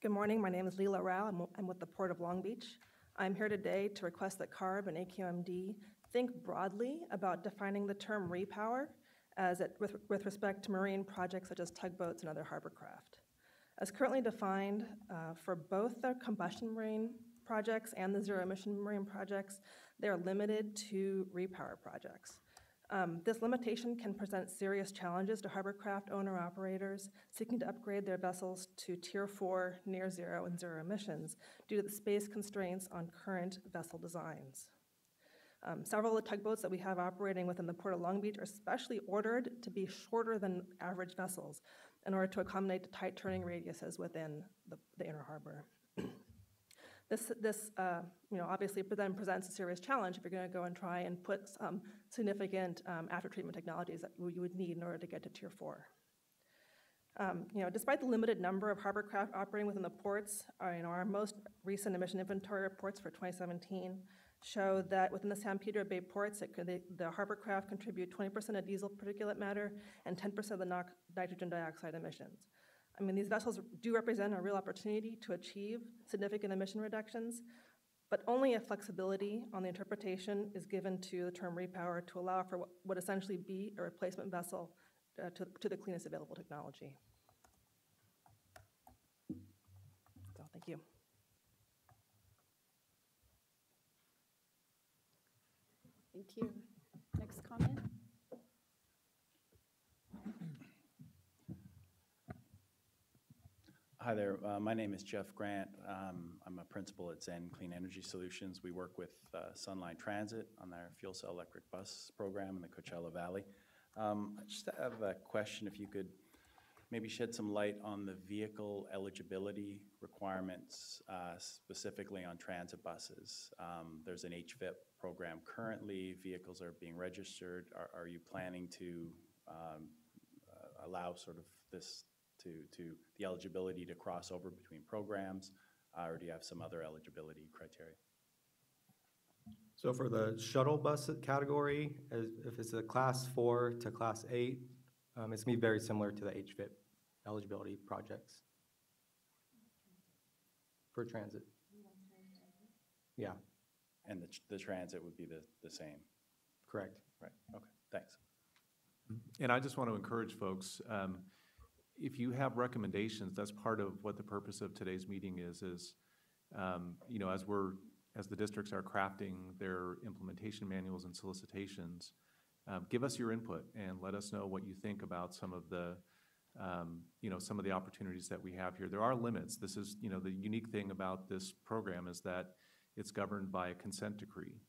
Good morning, my name is Leela Rao. I'm with the Port of Long Beach. I'm here today to request that Carb and AQMD think broadly about defining the term repower with respect to marine projects such as tugboats and other harbor craft. As currently defined for both the combustion marine projects and the zero-emission marine projects, they are limited to repower projects. This limitation can present serious challenges to hovercraft owner-operators seeking to upgrade their vessels to Tier 4, near zero, and zero emissions due to the space constraints on current vessel designs. Several of the tugboats that we have operating within the Port of Long Beach are specially ordered to be shorter than average vessels in order to accommodate the tight turning radiuses within the inner harbor. This obviously then presents a serious challenge if you're going to go and try and put some significant after-treatment technologies that you would need in order to get to Tier 4. Despite the limited number of harbor craft operating within the ports, our most recent emission inventory reports for 2017 show that within the San Pedro Bay ports, the harbor craft contribute 20% of diesel particulate matter and 10% of the nitrogen dioxide emissions. These vessels do represent a real opportunity to achieve significant emission reductions, but only if flexibility on the interpretation is given to the term repower to allow for what would essentially be a replacement vessel to the cleanest available technology. So, thank you. Thank you. Next comment? Hi there, my name is Jeff Grant. I'm a principal at Zen Clean Energy Solutions. We work with Sunline Transit on their fuel cell electric bus program in the Coachella Valley. I just have a question, if you could maybe shed some light on the vehicle eligibility requirements, specifically on transit buses. There's an HVIP program currently, vehicles are being registered. Are you planning to allow sort of this to the eligibility to cross over between programs, or do you have some other eligibility criteria? So for the shuttle bus category, if it's a Class 4 to Class 8, it's going to be very similar to the HVIP eligibility projects. for transit. Yeah, And the transit would be the same? correct. Right, okay, thanks. And I just want to encourage folks, if you have recommendations, that's part of what the purpose of today's meeting is, you know, as the districts are crafting their implementation manuals and solicitations, give us your input and let us know what you think about some of the, you know, some of the opportunities that we have here. There are limits. This is, you know, the unique thing about this program is that it's governed by a consent decree.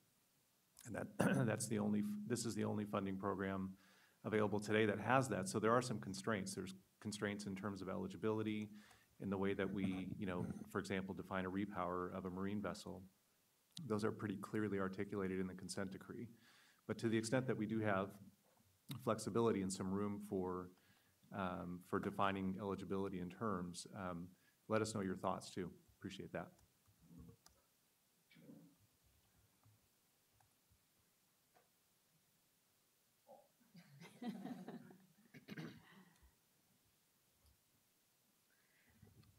And this is the only funding program available today that has that. So there are some constraints. There's constraints in terms of eligibility, in the way that we, you know, for example, define a repower of a marine vessel. Those are pretty clearly articulated in the consent decree. But to the extent that we do have flexibility and some room for defining eligibility in terms, let us know your thoughts too. Appreciate that.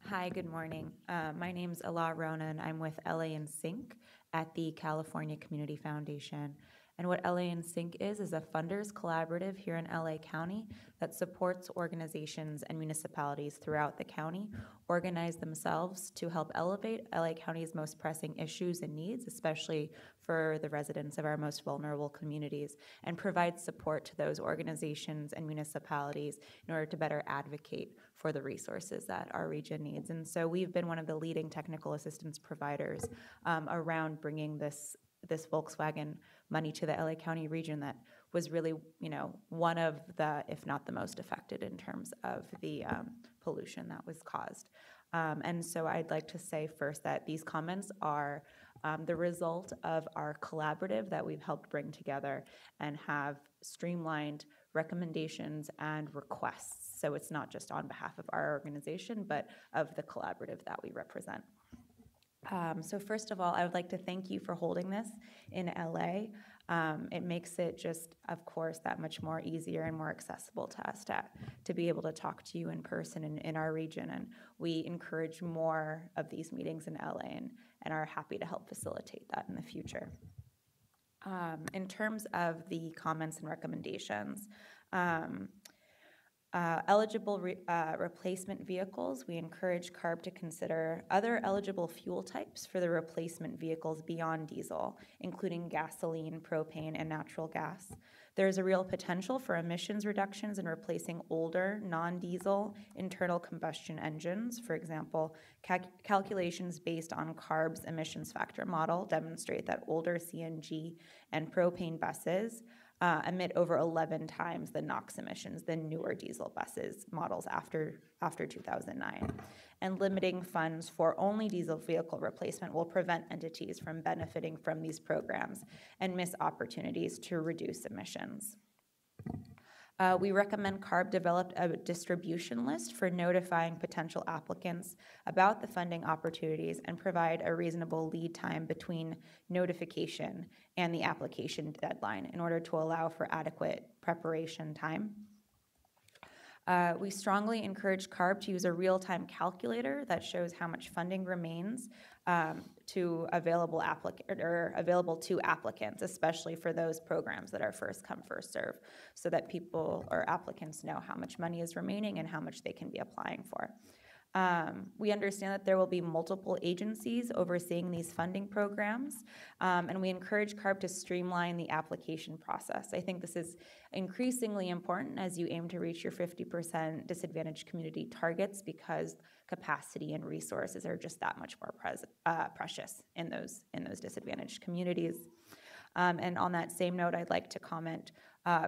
Hi, good morning. My name's Ala Ronan. I'm with LA in Sync at the California Community Foundation. And what LA in Sync is a funders collaborative here in LA County that supports organizations and municipalities throughout the county organize themselves to help elevate LA County's most pressing issues and needs, especially for the residents of our most vulnerable communities, and provide support to those organizations and municipalities in order to better advocate for the resources that our region needs. And so we've been one of the leading technical assistance providers around bringing this Volkswagen money to the LA County region that was really, you know, one of the, if not the most affected in terms of the pollution that was caused. And so I'd like to say first that these comments are the result of our collaborative that we've helped bring together and have streamlined recommendations and requests. So it's not just on behalf of our organization, but of the collaborative that we represent. So first of all, I would like to thank you for holding this in LA. It makes it just, of course, that much more easier and more accessible to us to be able to talk to you in person in our region. And we encourage more of these meetings in LA and are happy to help facilitate that in the future. In terms of the comments and recommendations, eligible replacement vehicles, we encourage Carb to consider other eligible fuel types for the replacement vehicles beyond diesel, including gasoline, propane, and natural gas. There's a real potential for emissions reductions in replacing older, non-diesel internal combustion engines. For example, calculations based on Carb's emissions factor model demonstrate that older CNG and propane buses emit over 11 times the NOx emissions than newer diesel buses models after 2009. And limiting funds for only diesel vehicle replacement will prevent entities from benefiting from these programs and miss opportunities to reduce emissions. We recommend Carb develop a distribution list for notifying potential applicants about the funding opportunities and provide a reasonable lead time between notification and the application deadline in order to allow for adequate preparation time. We strongly encourage Carb to use a real-time calculator that shows how much funding remains available to applicants, especially for those programs that are first come, first serve, so that people or applicants know how much money is remaining and how much they can be applying for. We understand that there will be multiple agencies overseeing these funding programs, and we encourage Carb to streamline the application process. I think this is increasingly important as you aim to reach your 50% disadvantaged community targets, because capacity and resources are just that much more precious in those disadvantaged communities. And on that same note, I'd like to comment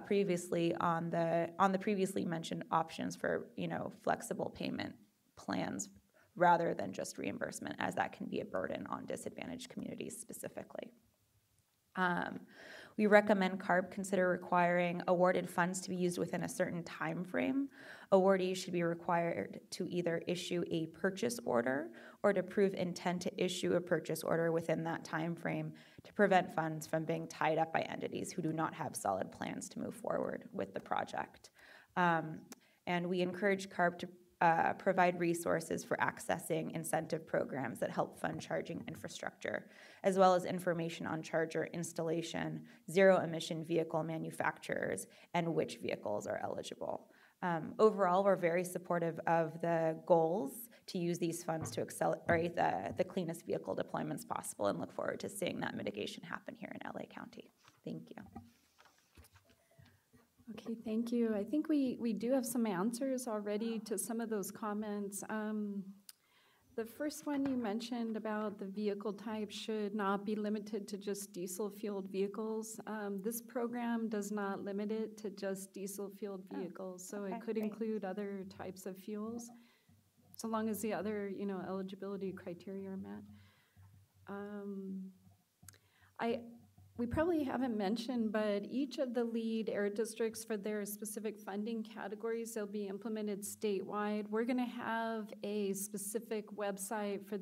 previously on the previously mentioned options for, you know, flexible payment plans rather than just reimbursement, as that can be a burden on disadvantaged communities specifically. We recommend Carb consider requiring awarded funds to be used within a certain time frame. Awardees should be required to either issue a purchase order or to prove intent to issue a purchase order within that time frame to prevent funds from being tied up by entities who do not have solid plans to move forward with the project. And we encourage Carb to provide resources for accessing incentive programs that help fund charging infrastructure, as well as information on charger installation, zero-emission vehicle manufacturers, and which vehicles are eligible. Overall, we're very supportive of the goals to use these funds to accelerate the cleanest vehicle deployments possible, and look forward to seeing that mitigation happen here in LA County. Thank you. Okay, thank you. I think we do have some answers already to some of those comments. The first one you mentioned about the vehicle type should not be limited to just diesel-fueled vehicles. This program does not limit it to just diesel-fueled vehicles, so it could include other types of fuels, so long as the other, eligibility criteria are met. We probably haven't mentioned, but each of the lead air districts for their specific funding categories, they'll be implemented statewide. We're going to have a specific website for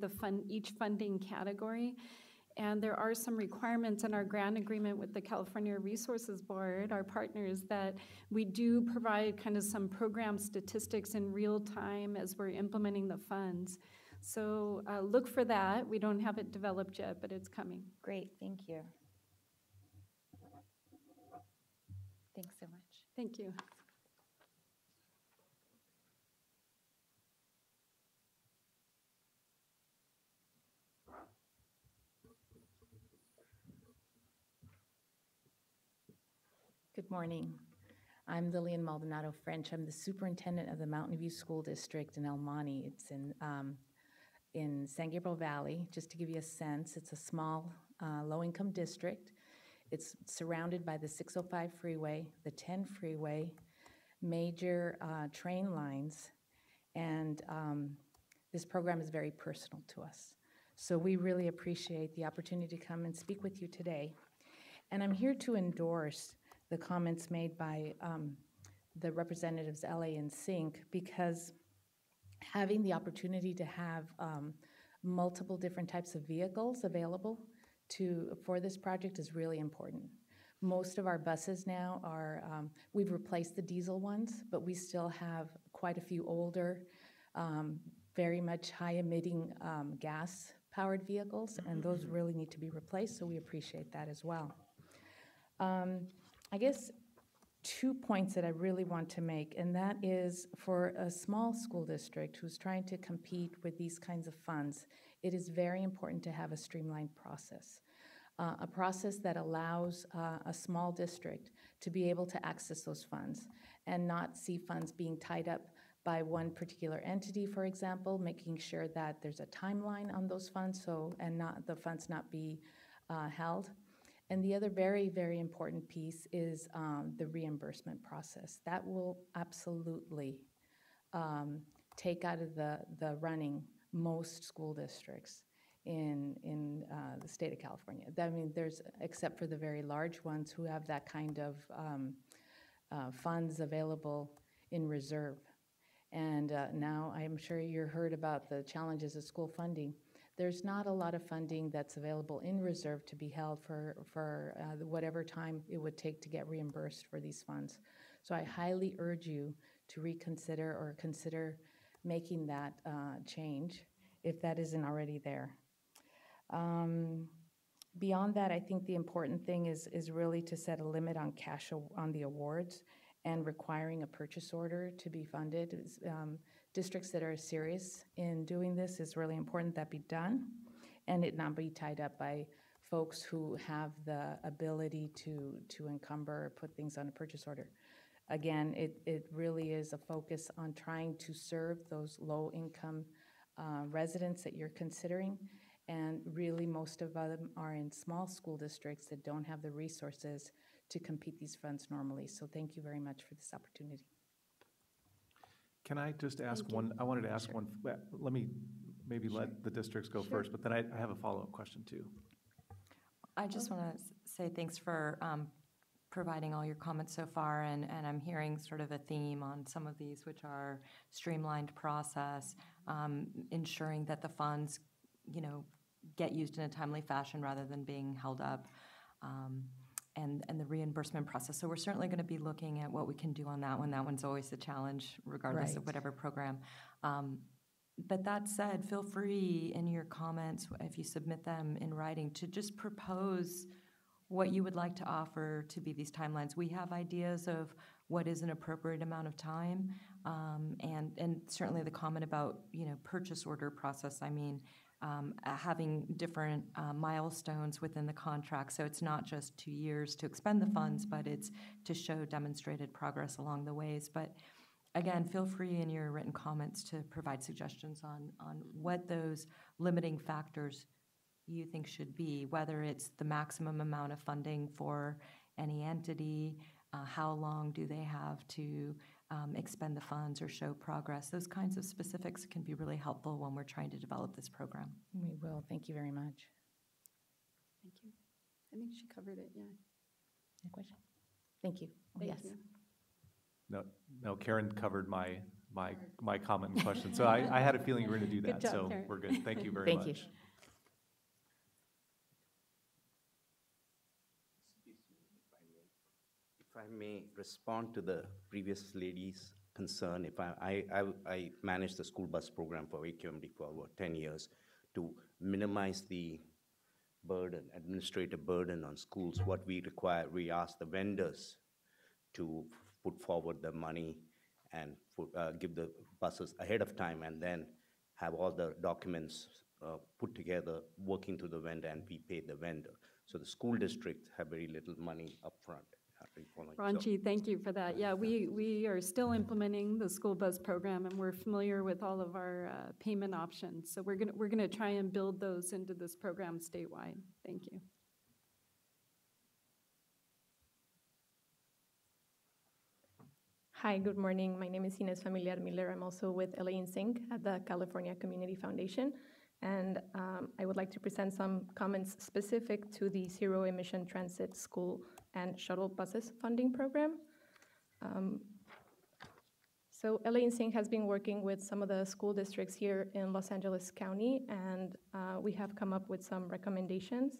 each funding category, and there are some requirements in our grant agreement with the California Resources Board, our partners, that we do provide kind of some program statistics in real time as we're implementing the funds. So look for that. We don't have it developed yet, but it's coming. Great, thank you. Thanks so much. Thank you. Good morning. I'm Lillian Maldonado French. I'm the superintendent of the Mountain View School District in El Monte. It's in San Gabriel Valley. Just to give you a sense, it's a small, low-income district. It's surrounded by the 605 freeway, the 10 freeway, major train lines, and this program is very personal to us. So we really appreciate the opportunity to come and speak with you today. And I'm here to endorse the comments made by the representatives LA and Sync, because having the opportunity to have multiple different types of vehicles available for this project is really important. Most of our buses now are, we've replaced the diesel ones, but we still have quite a few older, very much high-emitting gas-powered vehicles, and those really need to be replaced, so we appreciate that as well. I guess 2 points that I really want to make, and that is for a small school district who's trying to compete with these kinds of funds, it is very important to have a streamlined process. A process that allows a small district to be able to access those funds and not see funds being tied up by one particular entity, for example, making sure that there's a timeline on those funds, and not the funds not be held. And the other very, very important piece is the reimbursement process. That will absolutely take out of the running most school districts in the state of California. I mean, except for the very large ones who have that kind of funds available in reserve. And now I'm sure you heard about the challenges of school funding. There's not a lot of funding that's available in reserve to be held for whatever time it would take to get reimbursed for these funds. So I highly urge you to reconsider or consider making that change if that isn't already there. Beyond that, I think the important thing is really to set a limit on cash on the awards and requiring a purchase order to be funded. Districts that are serious in doing this, is really important that be done and it not be tied up by folks who have the ability to encumber or put things on a purchase order. Again, it really is a focus on trying to serve those low-income residents that you're considering, and really most of them are in small school districts that don't have the resources to compete these funds normally. So thank you very much for this opportunity. Can I just ask one? I wanted to ask one. Let me maybe let the districts go first, but then I have a follow-up question too. I just want to say thanks for providing all your comments so far, and I'm hearing sort of a theme on some of these, which are streamlined process, ensuring that the funds, get used in a timely fashion rather than being held up. and the reimbursement process. So we're certainly going to be looking at what we can do on that one. That one's always the challenge, regardless of whatever program. But that said, feel free in your comments, if you submit them in writing, to just propose what you would like to offer to be these timelines. We have ideas of what is an appropriate amount of time, and certainly the comment about, purchase order process. I mean, having different milestones within the contract. So it's not just 2 years to expend the funds, but it's to show demonstrated progress along the ways. But again, feel free in your written comments to provide suggestions on what those limiting factors you think should be, whether it's the maximum amount of funding for any entity, how long do they have to expend the funds or show progress. Those kinds of specifics can be really helpful when we're trying to develop this program. We will. Thank you very much. Thank you. I think she covered it, yeah. Any question? Thank you. Thank Yes. you. No, Karen covered my comment and question. So I had a feeling you were going to do that. Good job, So Karen. we're good. Thank you very much. Thank you. If I may respond to the previous lady's concern, if I managed the school bus program for AQMD for about 10 years to minimize the burden, administrative burden on schools. What we require, we ask the vendors to put forward the money and give the buses ahead of time, and then have all the documents put together, working to the vendor, and we pay the vendor. So the school districts have very little money upfront. Ranji, thank you for that. Yeah, we are still implementing the school bus program, and we're familiar with all of our payment options. So we're gonna try and build those into this program statewide. Thank you. Hi, good morning. My name is Ines Familiar Miller. I'm also with LA in Sync at the California Community Foundation. And I would like to present some comments specific to the Zero-Emission Transit School and Shuttle Buses Funding Program. So LA in Sync has been working with some of the school districts here in Los Angeles County, and we have come up with some recommendations.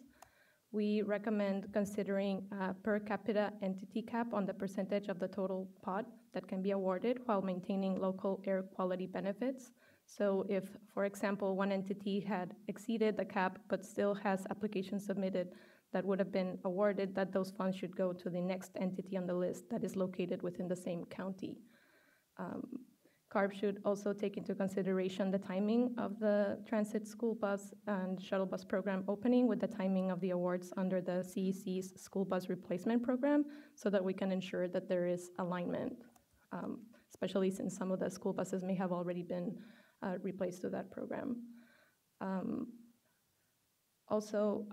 We recommend considering a per capita entity cap on the percentage of the total pot that can be awarded while maintaining local air quality benefits. So if, for example, one entity had exceeded the cap but still has applications submitted that would have been awarded, that those funds should go to the next entity on the list that is located within the same county. Carb should also take into consideration the timing of the transit school bus and shuttle bus program opening with the timing of the awards under the CEC's school bus replacement program, so that we can ensure that there is alignment, especially since some of the school buses may have already been replaced through that program. Also,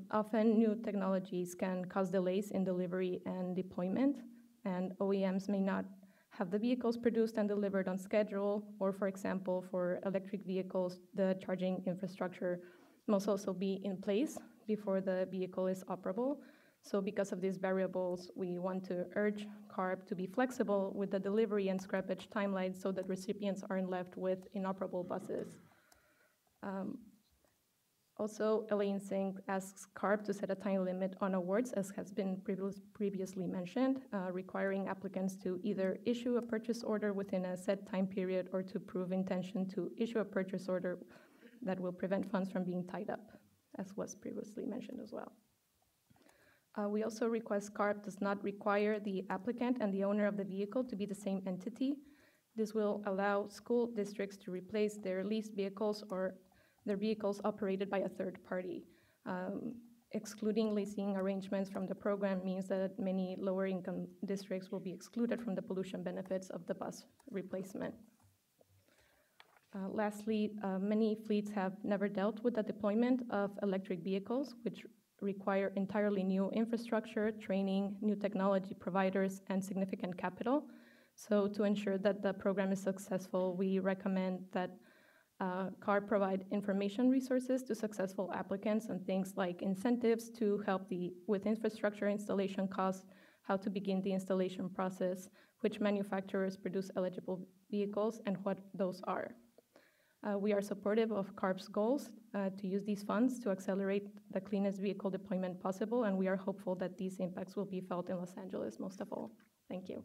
often new technologies can cause delays in delivery and deployment, and OEMs may not have the vehicles produced and delivered on schedule, or for example, for electric vehicles, the charging infrastructure must also be in place before the vehicle is operable. So because of these variables, we want to urge Carb to be flexible with the delivery and scrappage timelines so that recipients aren't left with inoperable buses. Also, LA in Sync asks Carb to set a time limit on awards, as has been previously mentioned, requiring applicants to either issue a purchase order within a set time period or to prove intention to issue a purchase order that will prevent funds from being tied up, as was previously mentioned as well. We also request Carb does not require the applicant and the owner of the vehicle to be the same entity. This will allow school districts to replace their leased vehicles or their vehicles operated by a third party. Excluding leasing arrangements from the program means that many lower income districts will be excluded from the pollution benefits of the bus replacement. Lastly, many fleets have never dealt with the deployment of electric vehicles, which require entirely new infrastructure, training, new technology providers, and significant capital. So to ensure that the program is successful, we recommend that Carb provide information resources to successful applicants on things like incentives to help with infrastructure installation costs, how to begin the installation process, which manufacturers produce eligible vehicles, and what those are. We are supportive of CARB's goals to use these funds to accelerate the cleanest vehicle deployment possible, and we are hopeful that these impacts will be felt in Los Angeles most of all. Thank you.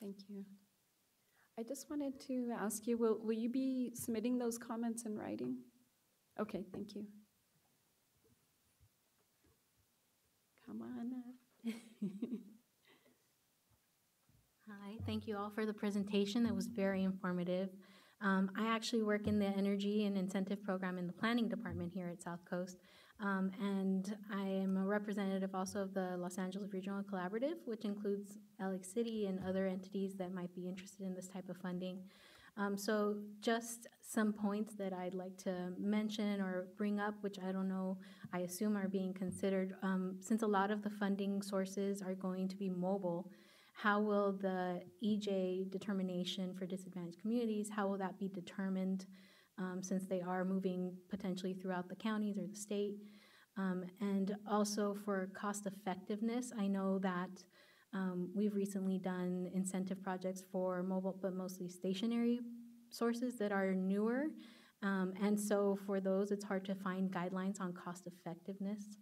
Thank you. I just wanted to ask you, will you be submitting those comments in writing? Okay, thank you. Come on up. Hi, thank you all for the presentation. That was very informative. I actually work in the Energy and Incentive Program in the Planning Department here at South Coast. And I am a representative also of the Los Angeles Regional Collaborative, which includes Alex City and other entities that might be interested in this type of funding. So just some points that I'd like to mention or bring up, which I don't know, I assume are being considered. Since a lot of the funding sources are going to be mobile, how will the EJ determination for disadvantaged communities, how will that be determined since they are moving potentially throughout the counties or the state? And also for cost effectiveness, I know that we've recently done incentive projects for mobile, but mostly stationary sources that are newer. And so for those, it's hard to find guidelines on cost effectiveness.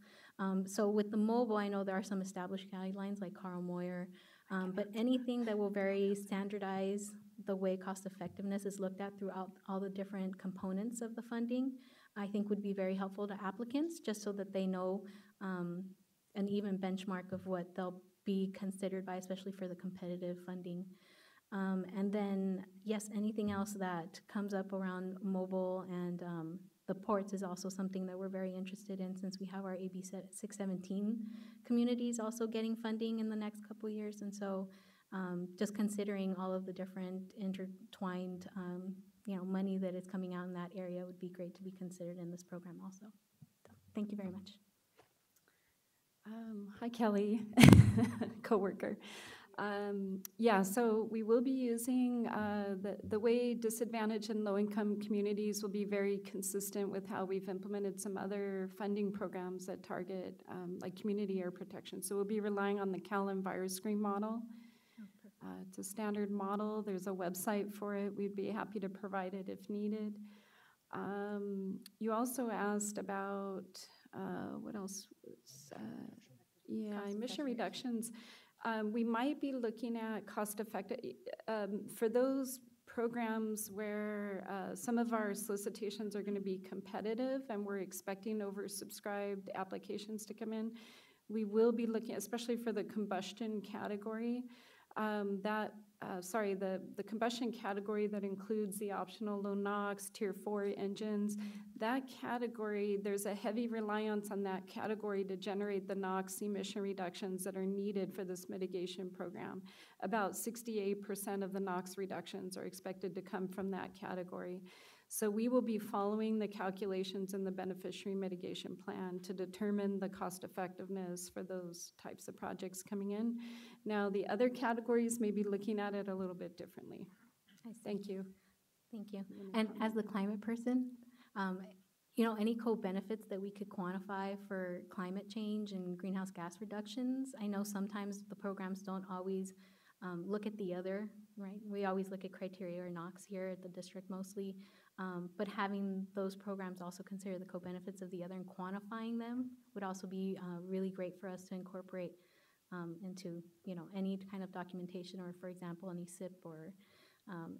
So with the mobile, I know there are some established guidelines like Carl Moyer, but anything that will very standardize the way cost effectiveness is looked at throughout all the different components of the funding, I think would be very helpful to applicants, just so that they know an even benchmark of what they'll be considered by, especially for the competitive funding. And then, yes, anything else that comes up around mobile and the ports is also something that we're very interested in, since we have our AB 617 communities also getting funding in the next couple years. And so just considering all of the different intertwined money that is coming out in that area would be great to be considered in this program also. So, thank you very much. Hi, Kelly, coworker. Yeah, so we will be using the way disadvantaged and low-income communities will be very consistent with how we've implemented some other funding programs that target like community air protection. So we'll be relying on the Cal EnviroScreen model. It's a standard model. There's a website for it. We'd be happy to provide it if needed. You also asked about what else? Yeah, emission reductions. We might be looking at cost-effective for those programs where some of our solicitations are going to be competitive and we're expecting oversubscribed applications to come in. We will be looking, especially for the combustion category, the combustion category that includes the optional low NOx, Tier 4 engines, that category, there's a heavy reliance on that category to generate the NOx emission reductions that are needed for this mitigation program. About 68% of the NOx reductions are expected to come from that category. So we will be following the calculations in the beneficiary mitigation plan to determine the cost effectiveness for those types of projects coming in. Now, the other categories may be looking at it a little bit differently. Thank you. Thank you. And as the climate person, any co-benefits that we could quantify for climate change and greenhouse gas reductions? I know sometimes the programs don't always look at the other, right? We always look at criteria or NOx here at the district mostly, but having those programs also consider the co-benefits of the other and quantifying them would also be really great for us to incorporate into any kind of documentation, or for example any SIP or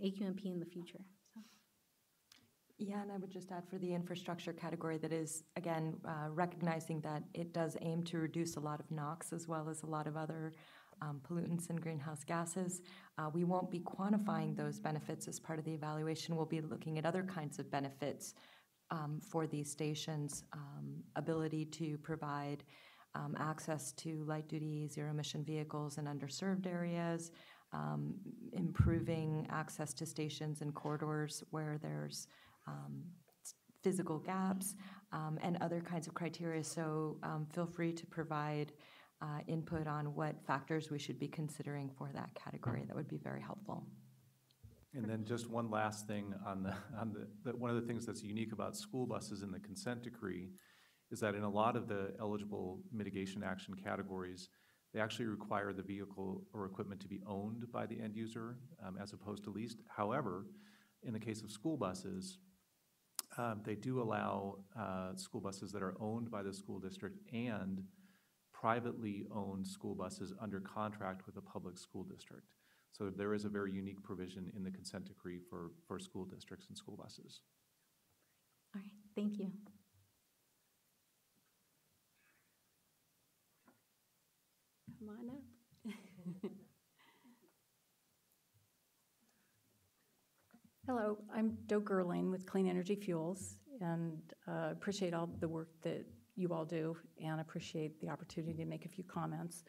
AQMP in the future. So. Yeah, and I would just add for the infrastructure category that is, again, recognizing that it does aim to reduce a lot of NOx as well as a lot of other pollutants and greenhouse gases. We won't be quantifying those benefits as part of the evaluation. We'll be looking at other kinds of benefits for these stations, ability to provide access to light-duty, zero-emission vehicles in underserved areas, improving access to stations and corridors where there's physical gaps, and other kinds of criteria. So feel free to provide input on what factors we should be considering for that category. That would be very helpful. And then just one last thing on one of the things that's unique about school buses in the consent decree is that in a lot of the eligible mitigation action categories, they actually require the vehicle or equipment to be owned by the end user as opposed to leased. However, in the case of school buses, They do allow school buses that are owned by the school district and privately owned school buses under contract with a public school district. So there is a very unique provision in the consent decree for school districts and school buses. All right, thank you. Come on up. Hello, I'm Doe Gerling with Clean Energy Fuels, and appreciate all the work that you all do, and appreciate the opportunity to make a few comments.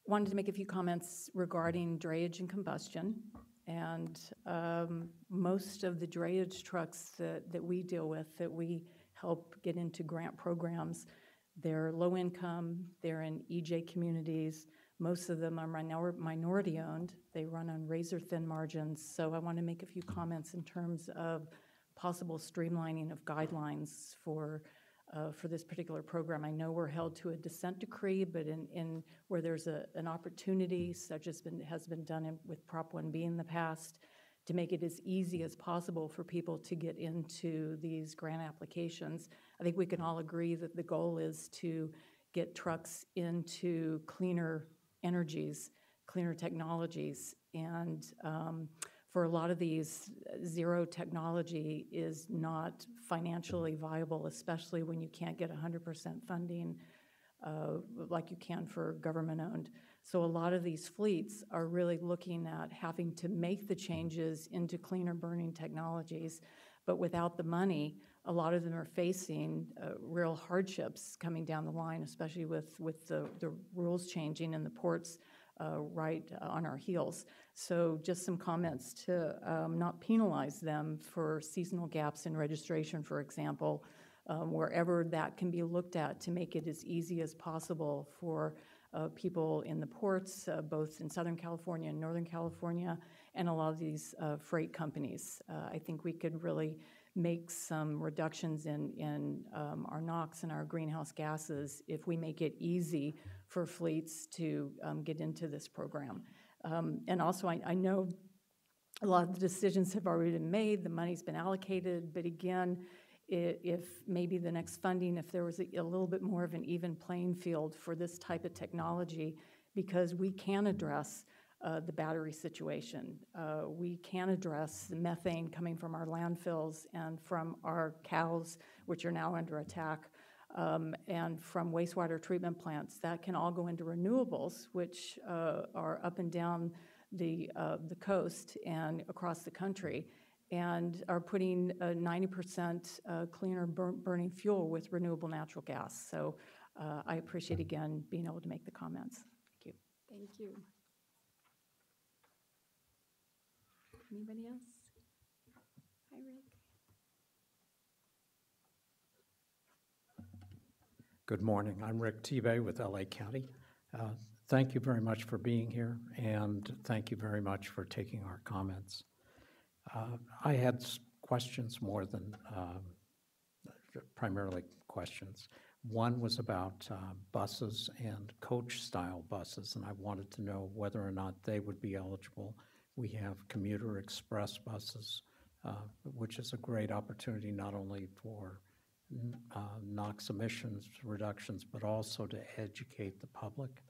Wanted to make a few comments regarding drayage and combustion, and most of the drayage trucks that we deal with, that we help get into grant programs, they're low income, they're in EJ communities. Most of them are minority owned. They run on razor thin margins. So I want to make a few comments in terms of possible streamlining of guidelines for this particular program. I know we're held to a dissent decree, but in where there's an opportunity, such as has been done with Prop 1B in the past, to make it as easy as possible for people to get into these grant applications. I think we can all agree that the goal is to get trucks into cleaner energies, cleaner technologies, and for a lot of these, zero technology is not financially viable, especially when you can't get 100% funding like you can for government-owned. So a lot of these fleets are really looking at having to make the changes into cleaner burning technologies, but without the money, a lot of them are facing real hardships coming down the line, especially with the rules changing and the ports right on our heels. So just some comments to not penalize them for seasonal gaps in registration, for example, wherever that can be looked at to make it as easy as possible for people in the ports, both in Southern California and Northern California, and a lot of these freight companies. I think we could really make some reductions in our NOx and our greenhouse gases if we make it easy for fleets to get into this program. And also, I know a lot of the decisions have already been made, the money's been allocated, but again, if maybe the next funding, if there was a little bit more of an even playing field for this type of technology, because we can address the battery situation. We can address the methane coming from our landfills and from our cows, which are now under attack, and from wastewater treatment plants. That can all go into renewables, which are up and down the coast and across the country, and are putting 90% cleaner burning fuel with renewable natural gas. So I appreciate, again, being able to make the comments. Thank you. Thank you. Anybody else? Hi, Rick. Good morning. I'm Rick Tebay with LA County. Thank you very much for being here, and thank you very much for taking our comments. I had questions more than primarily questions. One was about buses and coach-style buses, and I wanted to know whether or not they would be eligible. We have commuter express buses, which is a great opportunity not only for NOx emissions reductions, but also to educate the public.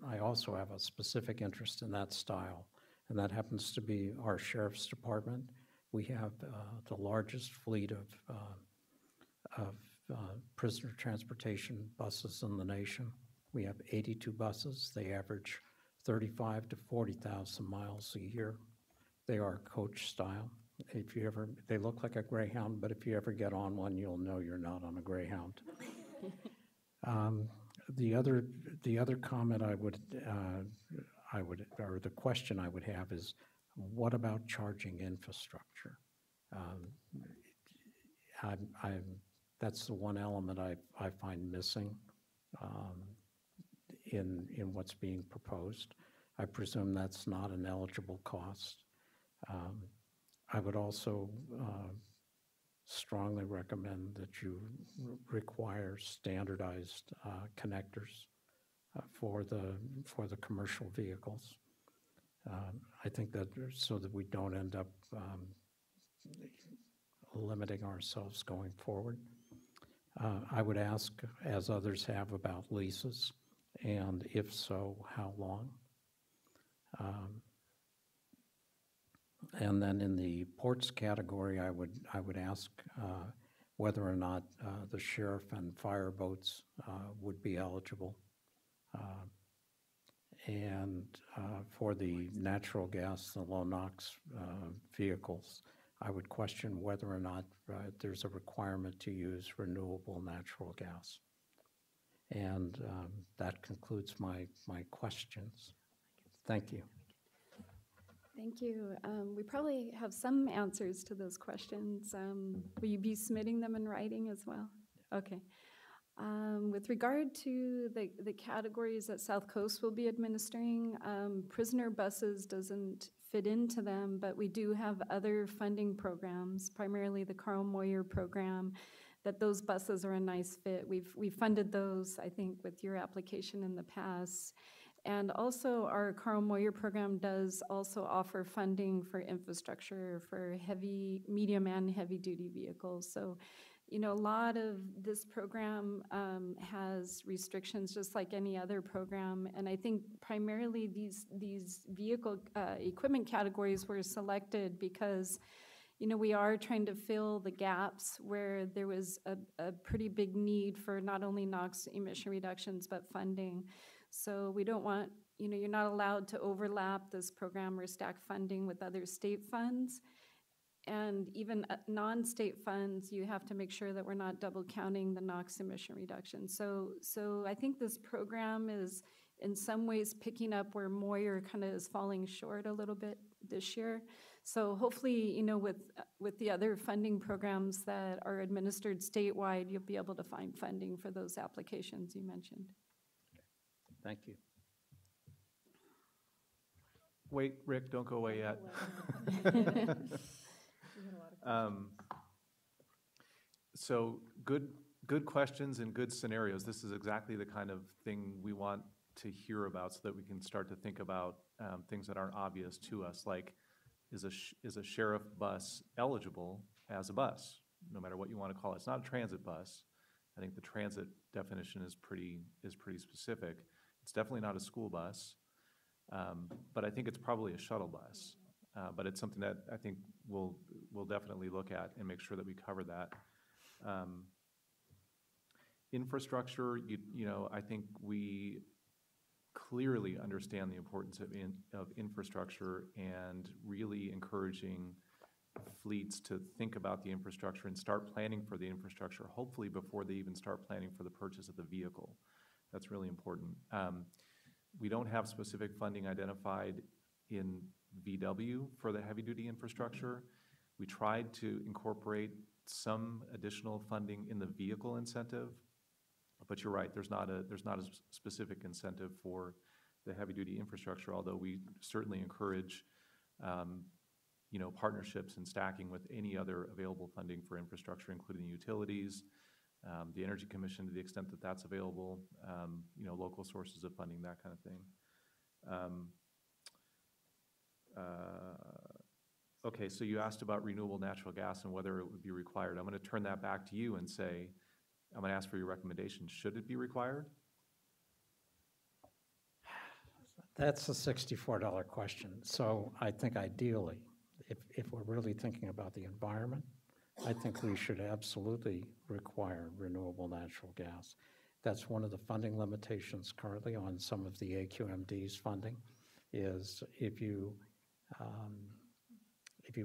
I also have a specific interest in that style, and that happens to be our Sheriff's Department. We have the largest fleet of prisoner transportation buses in the nation. We have 82 buses. They average 35 to 40,000 miles a year. They are coach style. They look like a Greyhound, but if you ever get on one, you'll know you're not on a Greyhound. The other comment or the question I would have is, what about charging infrastructure? That's the one element I find missing in what's being proposed. I presume that's not an eligible cost. I would also strongly recommend that you require standardized connectors for the commercial vehicles. I think that so that we don't end up limiting ourselves going forward. I would ask, as others have, about leases, and if so, how long? And then in the ports category, I would ask whether or not the sheriff and fire boats would be eligible. And for the natural gas, the low NOx vehicles, I would question whether or not there's a requirement to use renewable natural gas. And that concludes my questions. Thank you. Thank you. We probably have some answers to those questions. Will you be submitting them in writing as well? Okay. With regard to the categories that South Coast will be administering, prisoner buses doesn't fit into them, but we do have other funding programs, primarily the Carl Moyer program, that those buses are a nice fit. We've funded those, I think, with your application in the past. And also our Carl Moyer program does also offer funding for infrastructure for heavy, medium and heavy duty vehicles. So, you know, a lot of this program has restrictions just like any other program. And I think primarily these vehicle equipment categories were selected because, you know, we are trying to fill the gaps where there was a pretty big need for not only NOx emission reductions, but funding. So we don't want, you know, you're not allowed to overlap this program or stack funding with other state funds. And even non-state funds, you have to make sure that we're not double counting the NOx emission reduction. So I think this program is in some ways picking up where Moyer kind of is falling short a little bit this year. So hopefully, you know, with the other funding programs that are administered statewide, you'll be able to find funding for those applications you mentioned. Thank you. Wait, Rick, don't go away yet. So good questions and good scenarios. This is exactly the kind of thing we want to hear about so that we can start to think about things that aren't obvious to us, like is a sheriff bus eligible as a bus, no matter what you want to call it. It's not a transit bus. I think the transit definition is pretty specific. It's definitely not a school bus, but I think it's probably a shuttle bus. But it's something that I think we'll definitely look at and make sure that we cover that. Infrastructure, you know, I think we clearly understand the importance of infrastructure and really encouraging fleets to think about the infrastructure and start planning for the infrastructure, hopefully before they even start planning for the purchase of the vehicle. That's really important. We don't have specific funding identified in VW for the heavy-duty infrastructure. We tried to incorporate some additional funding in the vehicle incentive, but you're right, there's not a specific incentive for the heavy-duty infrastructure, although we certainly encourage you know, partnerships and stacking with any other available funding for infrastructure, including utilities, the Energy Commission to the extent that that's available, you know, local sources of funding, that kind of thing. Okay, so you asked about renewable natural gas and whether it would be required. I'm going to turn that back to you and say, I'm going to ask for your recommendation. Should it be required? That's a $64 question. So I think ideally, if we're really thinking about the environment, I think we should absolutely require renewable natural gas. That's one of the funding limitations currently on some of the AQMD's funding, is if you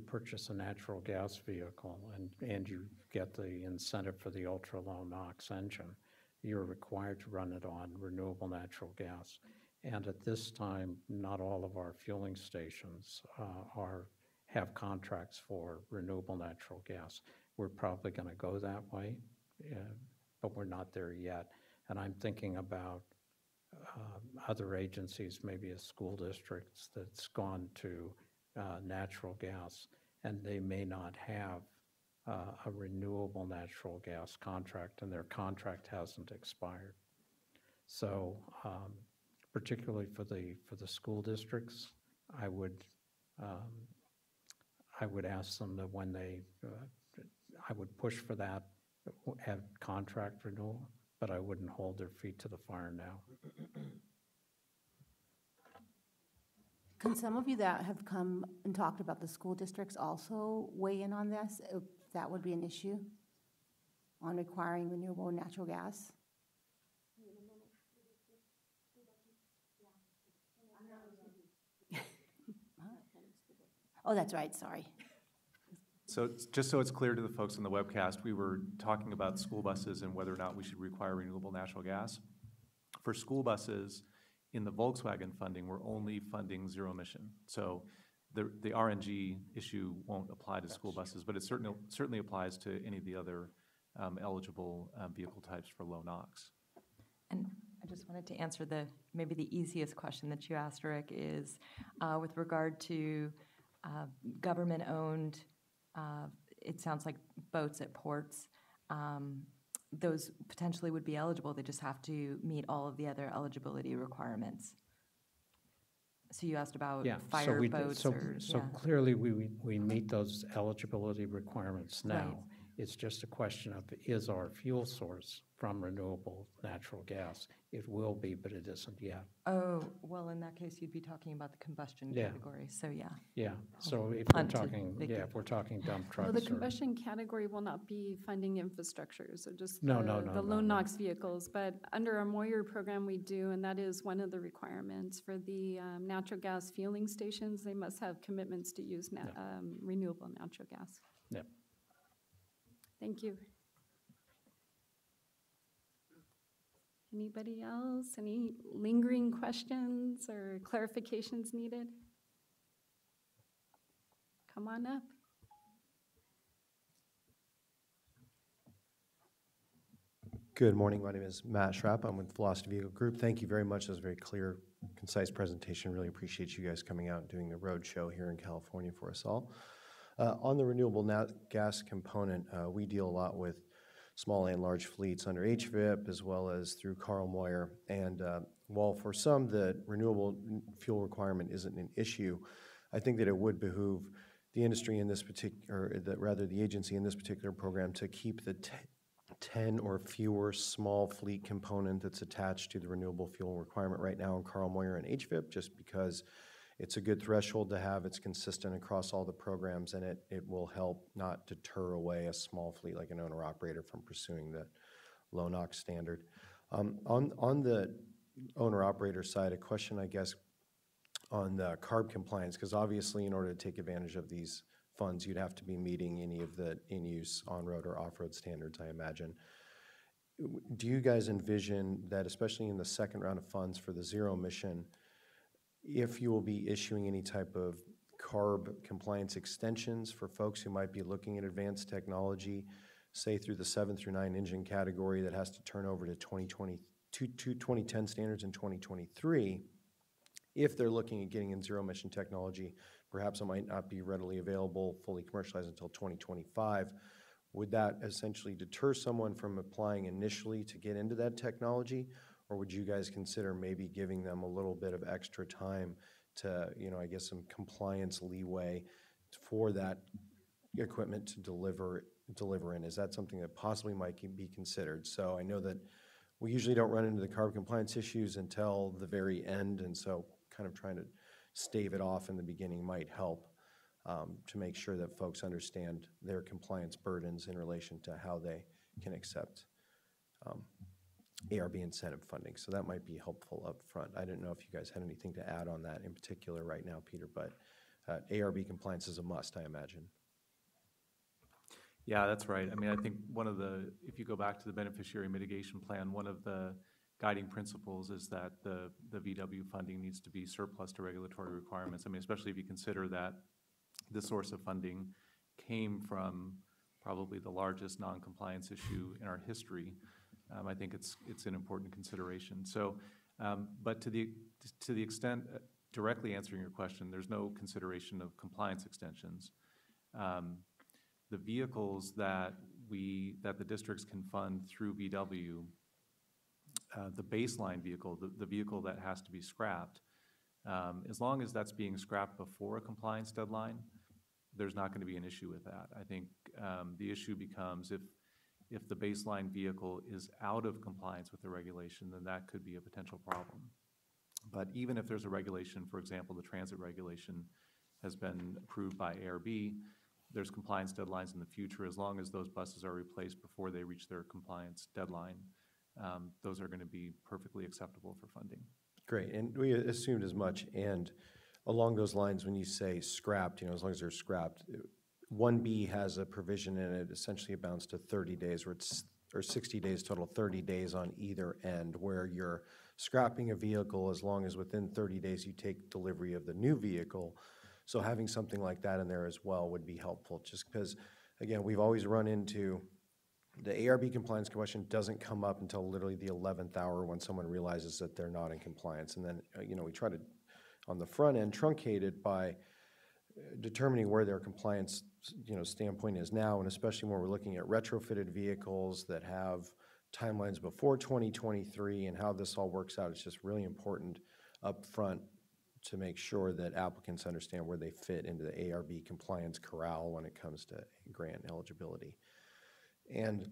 purchase a natural gas vehicle and you get the incentive for the ultra-low NOx engine, you're required to run it on renewable natural gas. And at this time, not all of our fueling stations have contracts for renewable natural gas. We're probably going to go that way, but we're not there yet. And I'm thinking about other agencies, maybe a school district that's gone to natural gas, and they may not have a renewable natural gas contract, and their contract hasn't expired. So particularly for the school districts, I would ask them that when they, I would push for that at contract renewal, but I wouldn't hold their feet to the fire now. Can some of you that have come and talked about the school districts also weigh in on this, if that would be an issue on requiring renewable natural gas? Oh, that's right, sorry. So just so it's clear to the folks on the webcast, we were talking about school buses and whether or not we should require renewable natural gas. For school buses, in the Volkswagen funding, we're only funding zero emission. So the RNG issue won't apply to school buses, but it certainly applies to any of the other eligible vehicle types for low NOx. And I just wanted to answer maybe the easiest question that you asked, Rick, is with regard to government-owned, it sounds like boats at ports, those potentially would be eligible. They just have to meet all of the other eligibility requirements. So you asked about fire boats. So clearly we meet those eligibility requirements now. Right. It's just a question of, is our fuel source from renewable natural gas? It will be, but it isn't yet. Oh, well, in that case, you'd be talking about the combustion category, so yeah. Yeah, so if we're talking dump trucks. Well, the combustion category will not be funding infrastructure, so just the low no. NOx vehicles. But under our Moyer program, we do, and that is one of the requirements for the natural gas fueling stations. They must have commitments to use renewable natural gas. Yep. Thank you. Anybody else? Any lingering questions or clarifications needed? Come on up. Good morning. My name is Matt Schrapp. I'm with Velocity Vehicle Group. Thank you very much. That was a very clear, concise presentation. Really appreciate you guys coming out and doing the road show here in California for us all. On the renewable gas component, we deal a lot with small and large fleets under HVIP as well as through Carl Moyer. And while for some the renewable fuel requirement isn't an issue, I think that it would behoove the industry in this particular, rather the agency in this particular program to keep the 10 or fewer small fleet component that's attached to the renewable fuel requirement right now in Carl Moyer and HVIP, just because it's a good threshold to have. It's consistent across all the programs, and it will help not deter away a small fleet like an owner-operator from pursuing the low NOx standard. On the owner-operator side, a question, I guess, on the CARB compliance, because obviously in order to take advantage of these funds, you'd have to be meeting any of the in-use on-road or off-road standards, I imagine. Do you guys envision that, especially in the second round of funds for the zero emission, if you will be issuing any type of CARB compliance extensions for folks who might be looking at advanced technology, say through the 7 through 9 engine category that has to turn over to 2010 standards in 2023, if they're looking at getting in zero emission technology, perhaps it might not be readily available, fully commercialized until 2025. Would that essentially deter someone from applying initially to get into that technology? Or would you guys consider maybe giving them a little bit of extra time to, I guess some compliance leeway for that equipment to deliver in? Is that something that possibly might be considered? So I know that we usually don't run into the CARB compliance issues until the very end, and so kind of trying to stave it off in the beginning might help to make sure that folks understand their compliance burdens in relation to how they can accept ARB incentive funding. So that might be helpful up front. I didn't know if you guys had anything to add on that in particular right now, Peter, but ARB compliance is a must, I imagine. Yeah, that's right. I mean, I think if you go back to the beneficiary mitigation plan, one of the guiding principles is that the VW funding needs to be surplus to regulatory requirements. I mean, especially if you consider that the source of funding came from probably the largest non-compliance issue in our history. I think it's an important consideration. So, but to the extent, directly answering your question, there's no consideration of compliance extensions. The vehicles that the districts can fund through VW, the baseline vehicle, the vehicle that has to be scrapped, As long as that's being scrapped before a compliance deadline, there's not going to be an issue with that. I think the issue becomes if the baseline vehicle is out of compliance with the regulation, then that could be a potential problem. But even if there's a regulation, for example, the transit regulation has been approved by ARB, there's compliance deadlines in the future. As long as those buses are replaced before they reach their compliance deadline, those are going to be perfectly acceptable for funding. Great, and we assumed as much. And along those lines, when you say scrapped, as long as they're scrapped, 1B has a provision in it, essentially amounts to 30 days, or 60 days total, 30 days on either end, where you're scrapping a vehicle as long as within 30 days you take delivery of the new vehicle. So having something like that in there as well would be helpful, just because, again, we've always run into the ARB compliance question doesn't come up until literally the 11th hour when someone realizes that they're not in compliance. And then, we try to, on the front end, truncate it by determining where their compliance, standpoint is now, and especially when we're looking at retrofitted vehicles that have timelines before 2023 and how this all works out. It's just really important up front to make sure that applicants understand where they fit into the ARB compliance corral when it comes to grant eligibility. And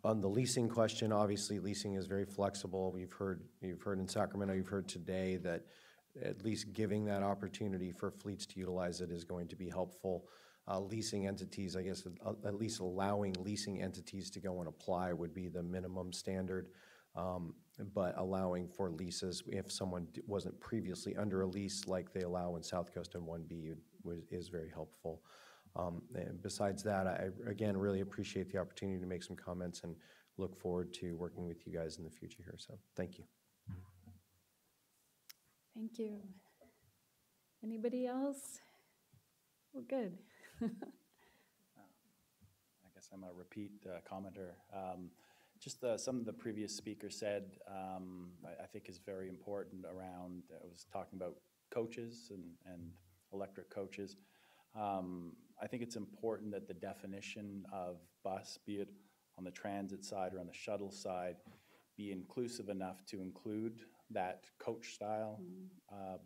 on the leasing question, obviously leasing is very flexible. You've heard in Sacramento, you've heard today that at least giving that opportunity for fleets to utilize it is going to be helpful. Leasing entities, I guess, at least allowing leasing entities to go and apply would be the minimum standard. But allowing for leases if someone wasn't previously under a lease like they allow in South Coast and 1B is very helpful. And besides that, I, again, really appreciate the opportunity to make some comments and look forward to working with you guys in the future here. So thank you. Thank you. Anybody else? Well, good. I guess I'm a repeat commenter. Just some of the previous speakers said, I think is very important around, I was talking about coaches and electric coaches. I think it's important that the definition of bus, be it on the transit side or on the shuttle side, be inclusive enough to include that coach style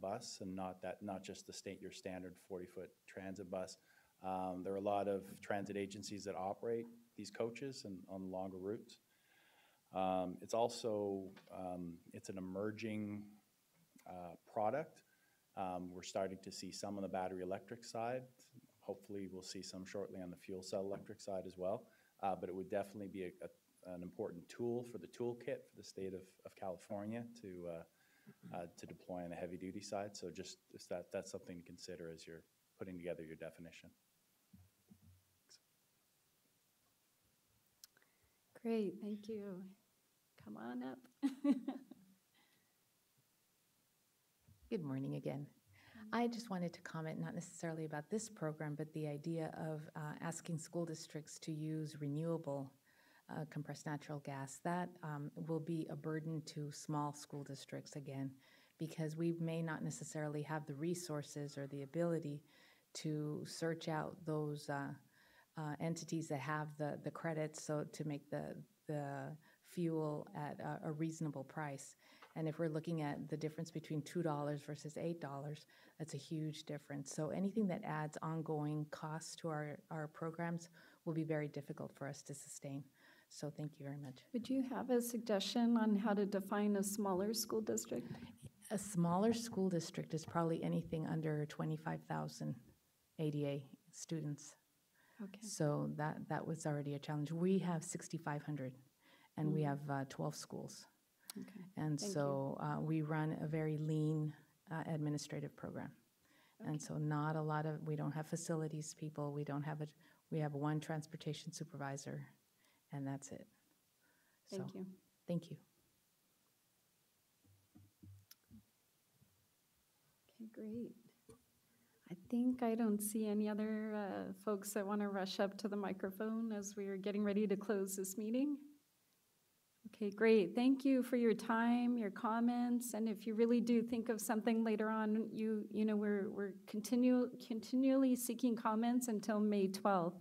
bus and not just your standard 40-foot transit bus. There are a lot of transit agencies that operate these coaches on longer routes. It's also, it's an emerging product. We're starting to see some on the battery electric side. Hopefully we'll see some shortly on the fuel cell electric side as well. But it would definitely be an important tool for the toolkit for the state of California to deploy on the heavy duty side. So just that's something to consider as you're putting together your definition. Great, thank you. Come on up. Good morning again. I just wanted to comment not necessarily about this program, but the idea of asking school districts to use renewable compressed natural gas. That will be a burden to small school districts again, because we may not necessarily have the resources or the ability to search out those entities that have the credits so to make the fuel at a reasonable price. And if we're looking at the difference between $2 versus $8, that's a huge difference. So anything that adds ongoing costs to our programs will be very difficult for us to sustain. So thank you very much. Would you have a suggestion on how to define a smaller school district? A smaller school district is probably anything under 25,000 ADA students. Okay. So that was already a challenge. We have 6,500, and we have 12 schools. Okay. And Thank so we run a very lean administrative program. Okay. And so not a lot of, we don't have facilities people, we have one transportation supervisor, and that's it. Thank you. Thank you. Okay, great. I think I don't see any other folks that want to rush up to the microphone as we are getting ready to close this meeting. Okay, great. Thank you for your time, your comments, and if you really do think of something later on, we're continually seeking comments until May 12th.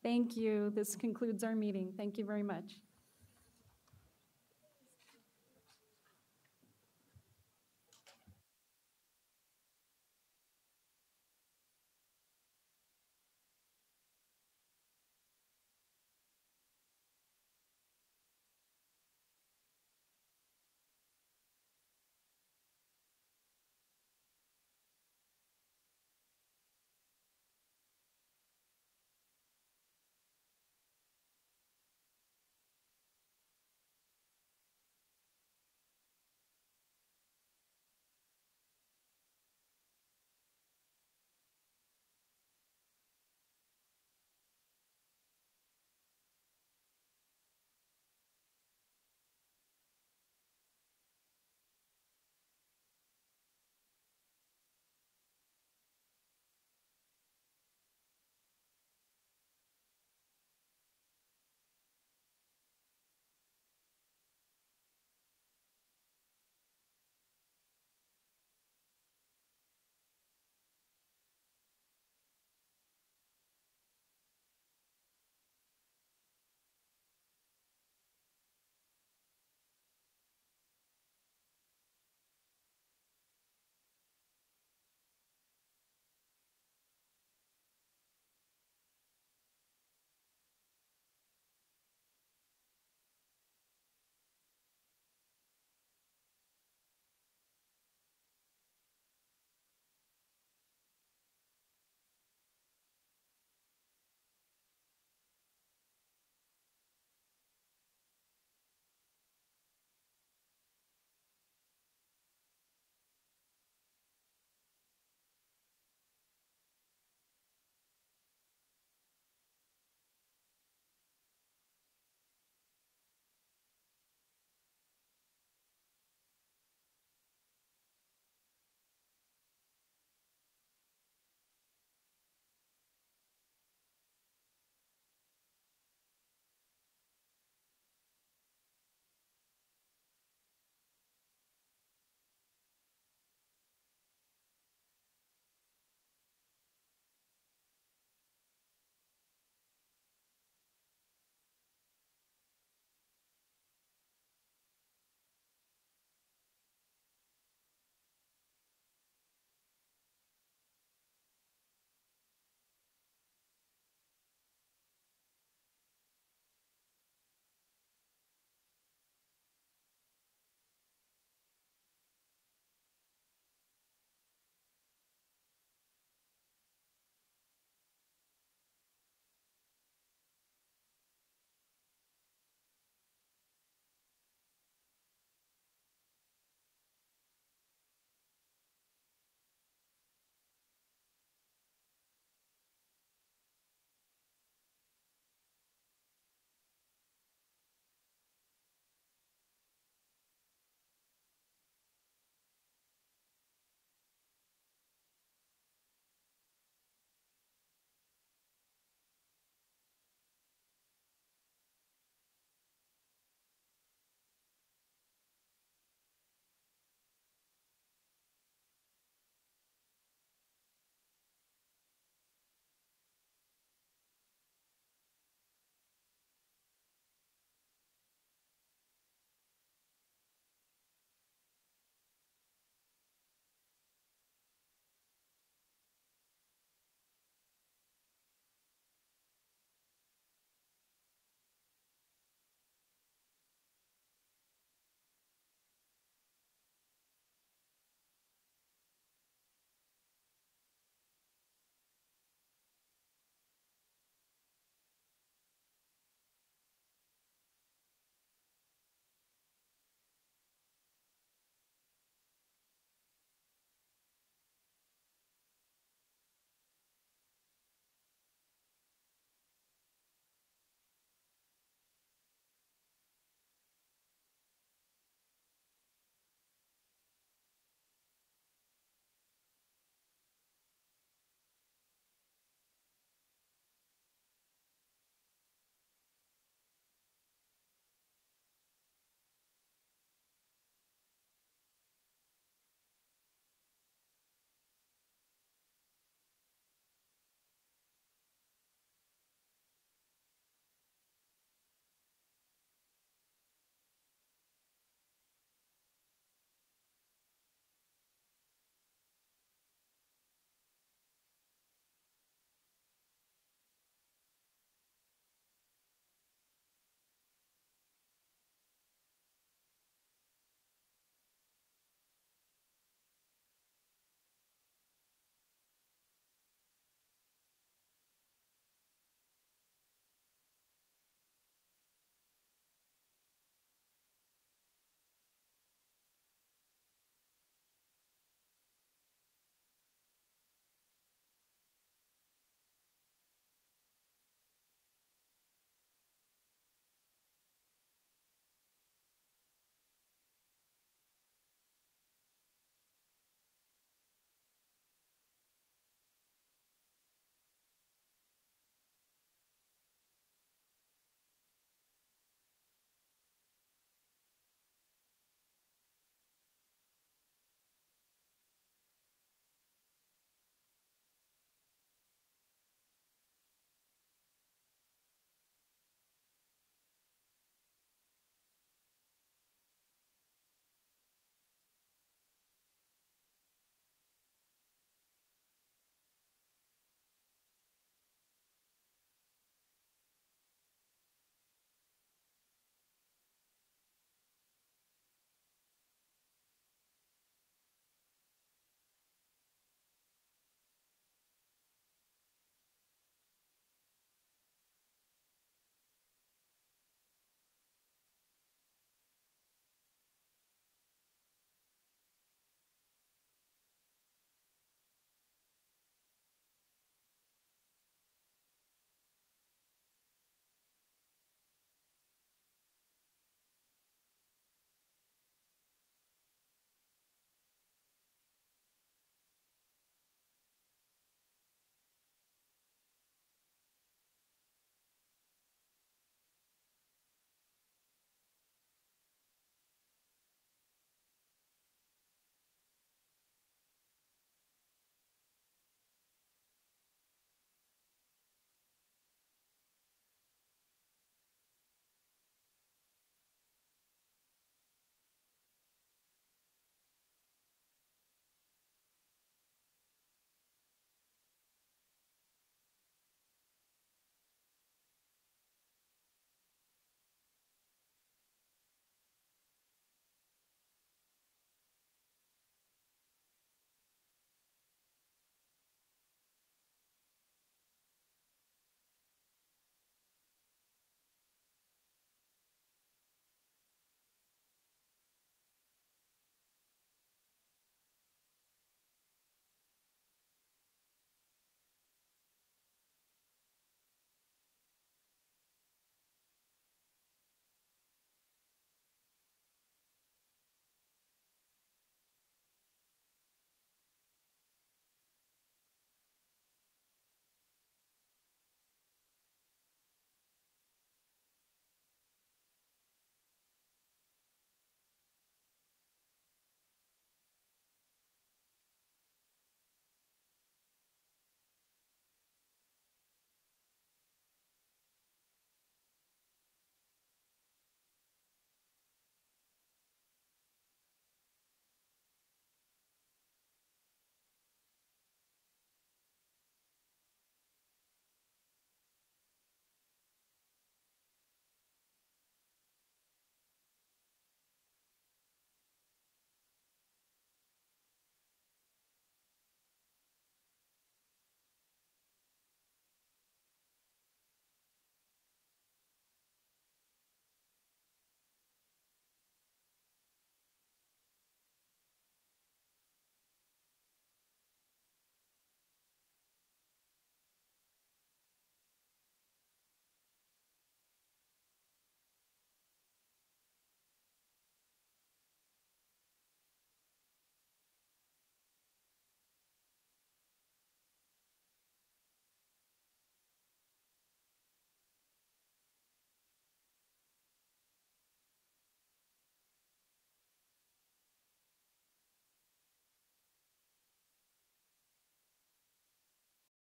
Thank you. This concludes our meeting. Thank you very much.